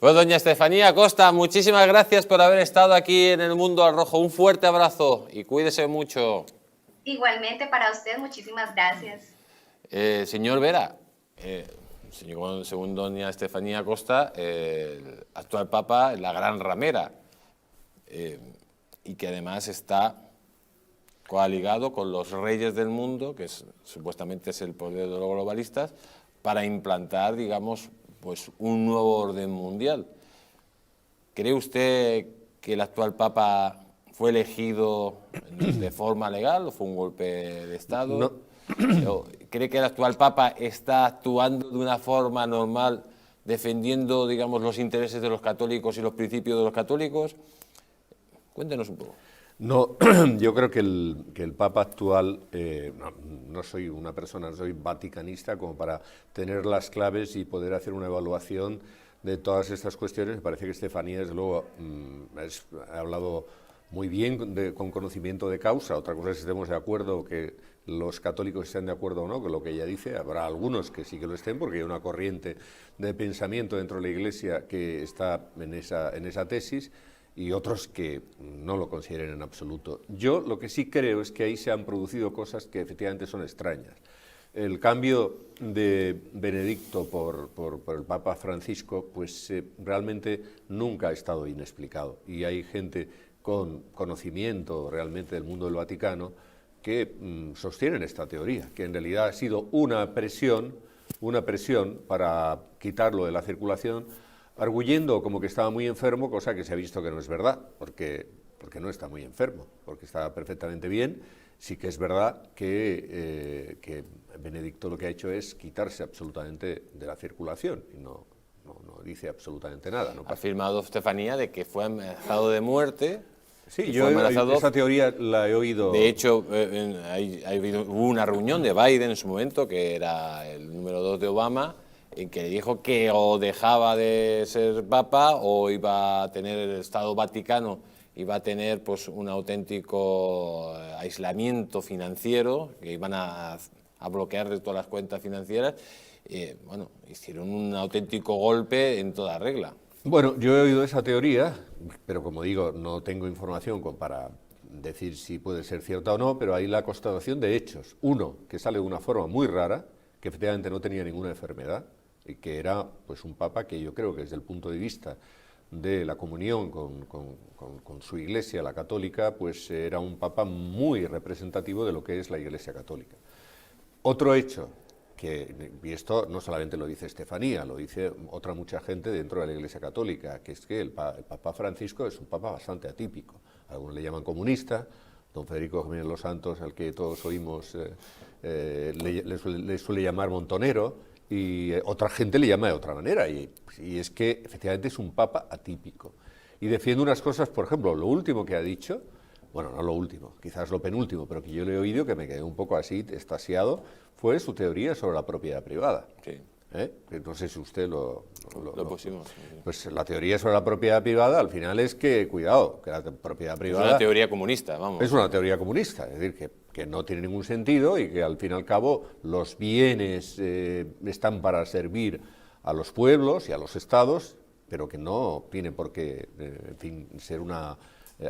Pues doña Estefanía Costa, muchísimas gracias por haber estado aquí en El Mundo al Rojo. Un fuerte abrazo y cuídese mucho. Igualmente para usted, muchísimas gracias. Señor Vera, según doña Estefanía Costa, el actual Papa es la gran ramera y que además está coaligado con los reyes del mundo, que supuestamente es el poder de los globalistas, para implantar, digamos, pues un nuevo orden mundial. ¿Cree usted que el actual Papa fue elegido de forma legal o fue un golpe de Estado? No. ¿Cree que el actual Papa está actuando de una forma normal, defendiendo, digamos, los intereses de los católicos y los principios de los católicos? Cuéntenos un poco. No, yo creo que el Papa actual, no soy una persona, no soy vaticanista como para tener las claves y poder hacer una evaluación de todas estas cuestiones. Me parece que Estefanía, desde luego, ha hablado muy bien, con conocimiento de causa. Otra cosa es que estemos de acuerdo, que los católicos estén de acuerdo o no con lo que ella dice. Habrá algunos que sí que lo estén, porque hay una corriente de pensamiento dentro de la Iglesia que está en esa tesis, y otros que no lo consideren en absoluto. Yo lo que sí creo es que ahí se han producido cosas que efectivamente son extrañas. El cambio de Benedicto por el Papa Francisco, pues realmente nunca ha estado inexplicado, y hay gente con conocimiento realmente del mundo del Vaticano que sostienen esta teoría, que en realidad ha sido una presión para quitarlo de la circulación, arguyendo como que estaba muy enfermo, cosa que se ha visto que no es verdad, porque no está muy enfermo, porque está perfectamente bien. Sí que es verdad que Benedicto lo que ha hecho es quitarse absolutamente de la circulación, y no dice absolutamente nada. Ha afirmado Estefanía de que fue amenazado de muerte. Sí, yo esa teoría la he oído. De hecho, hubo una reunión de Biden en su momento, que era el número 2 de Obama, en que dijo que o dejaba de ser papa o iba a tener el Estado Vaticano, iba a tener pues un auténtico aislamiento financiero, que iban a bloquear todas las cuentas financieras. Bueno, hicieron un auténtico golpe en toda regla. Bueno, yo he oído esa teoría, pero como digo, no tengo información para decir si puede ser cierta o no, pero hay la constatación de hechos. Uno, que sale de una forma muy rara, que efectivamente no tenía ninguna enfermedad, y que era pues un papa que yo creo que desde el punto de vista de la comunión con su Iglesia, la católica, pues era un papa muy representativo de lo que es la Iglesia católica. Otro hecho, y esto no solamente lo dice Estefanía, lo dice otra mucha gente dentro de la Iglesia católica, que es que el Papa Francisco es un papa bastante atípico. Algunos le llaman comunista. Don Federico Jiménez Los Santos, al que todos oímos, le suele llamar montonero, y otra gente le llama de otra manera, y es que efectivamente es un papa atípico. Y defiende unas cosas, por ejemplo, lo último que ha dicho, bueno, no lo último, quizás lo penúltimo, pero que yo le he oído, que me quedé un poco así, extasiado, fue su teoría sobre la propiedad privada. Sí. No sé si usted lo pusimos. Pues la teoría sobre la propiedad privada, al final es que, cuidado, que la propiedad privada... Es una teoría comunista, vamos. Es una teoría comunista, es decir, que no tiene ningún sentido, y que al fin y al cabo los bienes están para servir a los pueblos y a los estados, pero que no tiene por qué, en fin, ser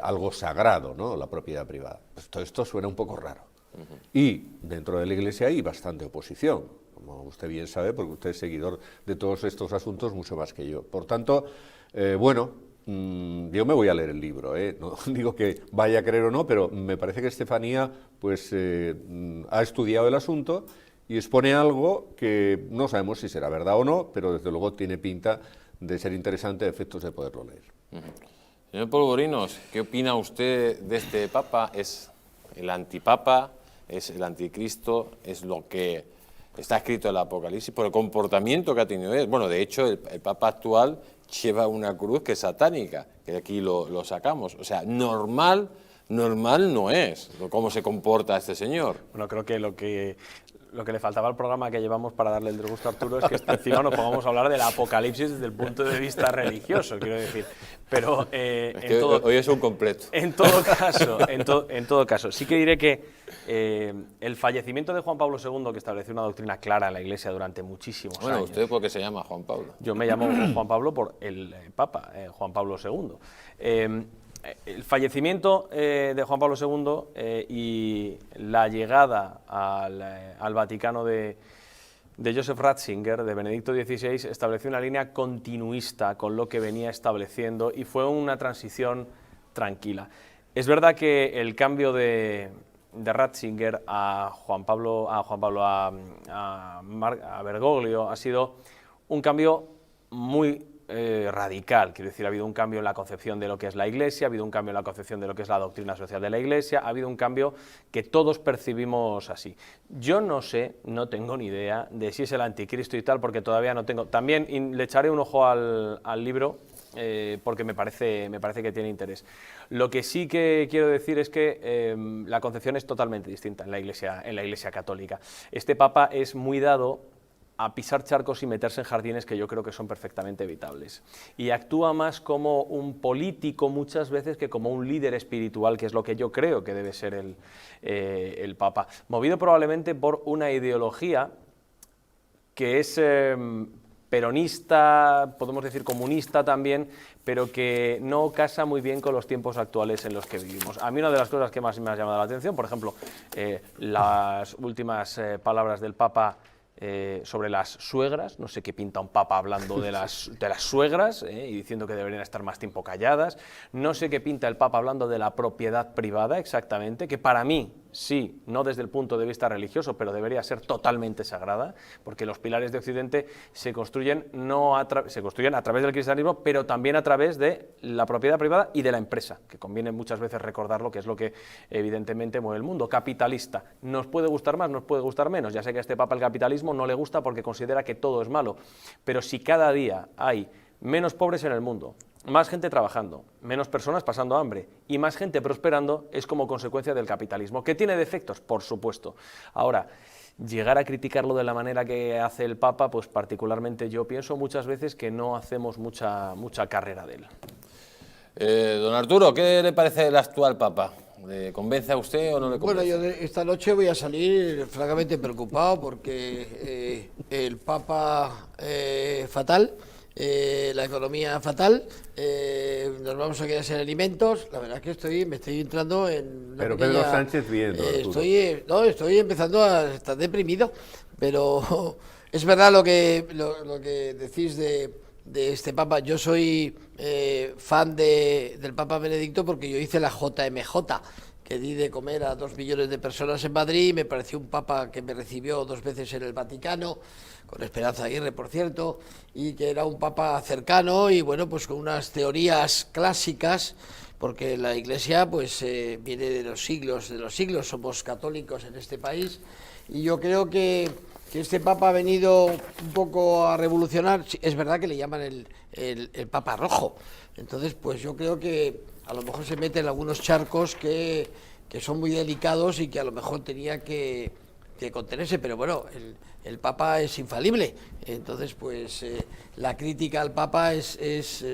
algo sagrado, ¿no?, la propiedad privada. Pues todo esto suena un poco raro. Y dentro de la Iglesia hay bastante oposición, como usted bien sabe, porque usted es seguidor de todos estos asuntos mucho más que yo. Por tanto, bueno, yo me voy a leer el libro, no digo que vaya a creer o no, pero me parece que Estefanía pues, ha estudiado el asunto y expone algo que no sabemos si será verdad o no, pero desde luego tiene pinta de ser interesante a efectos de poderlo leer. Señor Polvorinos, ¿qué opina usted de este Papa? ¿Es el antipapa? ¿Es el anticristo? ¿Es lo que está escrito en el Apocalipsis? Por el comportamiento que ha tenido él. Bueno, de hecho, el Papa actual lleva una cruz que es satánica, que aquí lo sacamos. O sea, normal no es cómo se comporta este señor. Bueno, creo que lo que le faltaba al programa que llevamos para darle el disgusto a Arturo es que encima nos pongamos a hablar del Apocalipsis desde el punto de vista religioso, quiero decir. Pero hoy es un completo. En todo caso, sí que diré que el fallecimiento de Juan Pablo II, que estableció una doctrina clara en la Iglesia durante muchísimos años. Bueno, ¿usted por qué se llama Juan Pablo? Yo me llamo Juan Pablo por el Papa, Juan Pablo II. El fallecimiento de Juan Pablo II y la llegada al Vaticano de Joseph Ratzinger, de Benedicto XVI, estableció una línea continuista con lo que venía estableciendo, y fue una transición tranquila. Es verdad que el cambio de Ratzinger a Bergoglio ha sido un cambio muy radical, quiero decir, ha habido un cambio en la concepción de lo que es la Iglesia, ha habido un cambio en la concepción de lo que es la doctrina social de la Iglesia, ha habido un cambio que todos percibimos así. Yo no sé, no tengo ni idea de si es el anticristo y tal, porque todavía no tengo. También le echaré un ojo al libro, porque me parece que tiene interés. Lo que sí que quiero decir es que la concepción es totalmente distinta en la Iglesia católica. Este Papa es muy dado a pisar charcos y meterse en jardines que yo creo que son perfectamente evitables. Y actúa más como un político muchas veces que como un líder espiritual, que es lo que yo creo que debe ser el Papa. Movido probablemente por una ideología que es peronista, podemos decir comunista también, pero que no casa muy bien con los tiempos actuales en los que vivimos. A mí una de las cosas que más me ha llamado la atención, por ejemplo, las últimas palabras del Papa sobre las suegras. No sé qué pinta un papa hablando de las suegras y diciendo que deberían estar más tiempo calladas. No sé qué pinta el papa hablando de la propiedad privada exactamente, que para mí, sí, no desde el punto de vista religioso, pero debería ser totalmente sagrada, porque los pilares de Occidente se construyen a través del cristianismo, pero también a través de la propiedad privada y de la empresa, que conviene muchas veces recordarlo, que es lo que evidentemente mueve el mundo. Capitalista. Nos puede gustar más, nos puede gustar menos. Ya sé que a este papa el capitalismo no le gusta porque considera que todo es malo, pero si cada día hay menos pobres en el mundo, más gente trabajando, menos personas pasando hambre y más gente prosperando, es como consecuencia del capitalismo, que tiene defectos, por supuesto. Ahora, llegar a criticarlo de la manera que hace el Papa, pues particularmente yo pienso muchas veces que no hacemos mucha carrera de él. Don Arturo, ¿qué le parece el actual Papa? ¿Le convence a usted o no le convence? Bueno, yo esta noche voy a salir francamente preocupado porque el Papa fatal, la economía fatal, nos vamos a quedar sin alimentos. La verdad es que me estoy entrando en una Pero pequeña, Pedro Sánchez bien, estoy empezando a estar deprimido, pero es verdad lo que decís de este Papa. Yo soy fan del Papa Benedicto porque yo hice la JMJ, que di de comer a 2 millones de personas en Madrid. Me pareció un Papa que me recibió 2 veces en el Vaticano, con Esperanza Aguirre, por cierto, y que era un Papa cercano y bueno, pues con unas teorías clásicas, porque la Iglesia pues viene de los siglos, somos católicos en este país, y yo creo que este Papa ha venido un poco a revolucionar. Es verdad que le llaman el Papa Rojo, entonces pues yo creo que a lo mejor se mete en algunos charcos que son muy delicados y que a lo mejor tenía que contenerse, pero bueno, el Papa es infalible, entonces pues la crítica al Papa es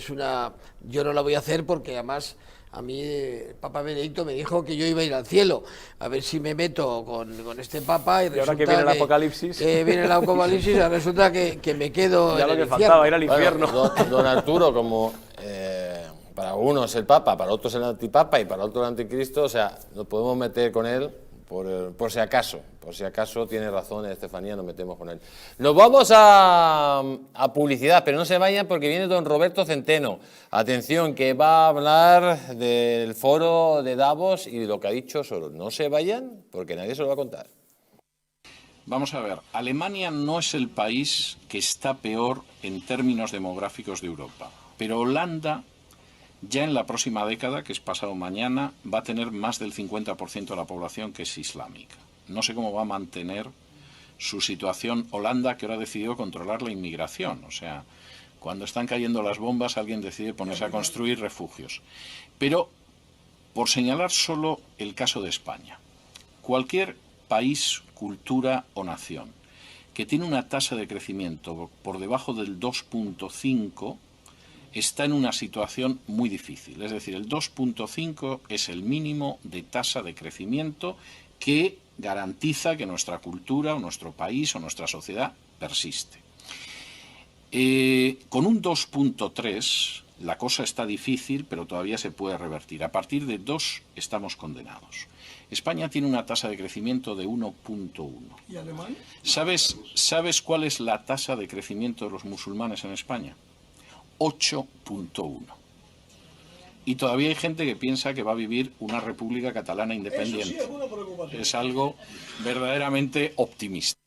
una... Yo no la voy a hacer porque además a mí el Papa Benedicto me dijo que yo iba a ir al cielo, a ver si me meto con este Papa y ahora que viene el Apocalipsis, ahora resulta que me quedo ya en lo que el faltaba infierno. era el infierno. Bueno, don Arturo, como para unos el Papa, para otros el antipapa y para otros el anticristo, o sea, nos podemos meter con él por si acaso tiene razón Estefanía, nos metemos con él. Nos vamos a publicidad, pero no se vayan porque viene don Roberto Centeno. Atención, que va a hablar del foro de Davos y de lo que ha dicho Soros. No se vayan porque nadie se lo va a contar. Vamos a ver, Alemania no es el país que está peor en términos demográficos de Europa, pero Holanda ya en la próxima década, que es pasado mañana, va a tener más del 50% de la población que es islámica. No sé cómo va a mantener su situación Holanda, que ahora ha decidido controlar la inmigración. O sea, cuando están cayendo las bombas, alguien decide ponerse a construir refugios. Pero, por señalar solo el caso de España, cualquier país, cultura o nación que tiene una tasa de crecimiento por debajo del 2.5 está en una situación muy difícil. Es decir, el 2.5 es el mínimo de tasa de crecimiento que garantiza que nuestra cultura o nuestro país o nuestra sociedad persiste. Con un 2.3 la cosa está difícil, pero todavía se puede revertir. A partir de 2 estamos condenados. España tiene una tasa de crecimiento de 1.1. ¿Y Alemania? ¿Sabes cuál es la tasa de crecimiento de los musulmanes en España? 8.1. Y todavía hay gente que piensa que va a vivir una república catalana independiente. Eso sí es una preocupación. Es algo verdaderamente optimista.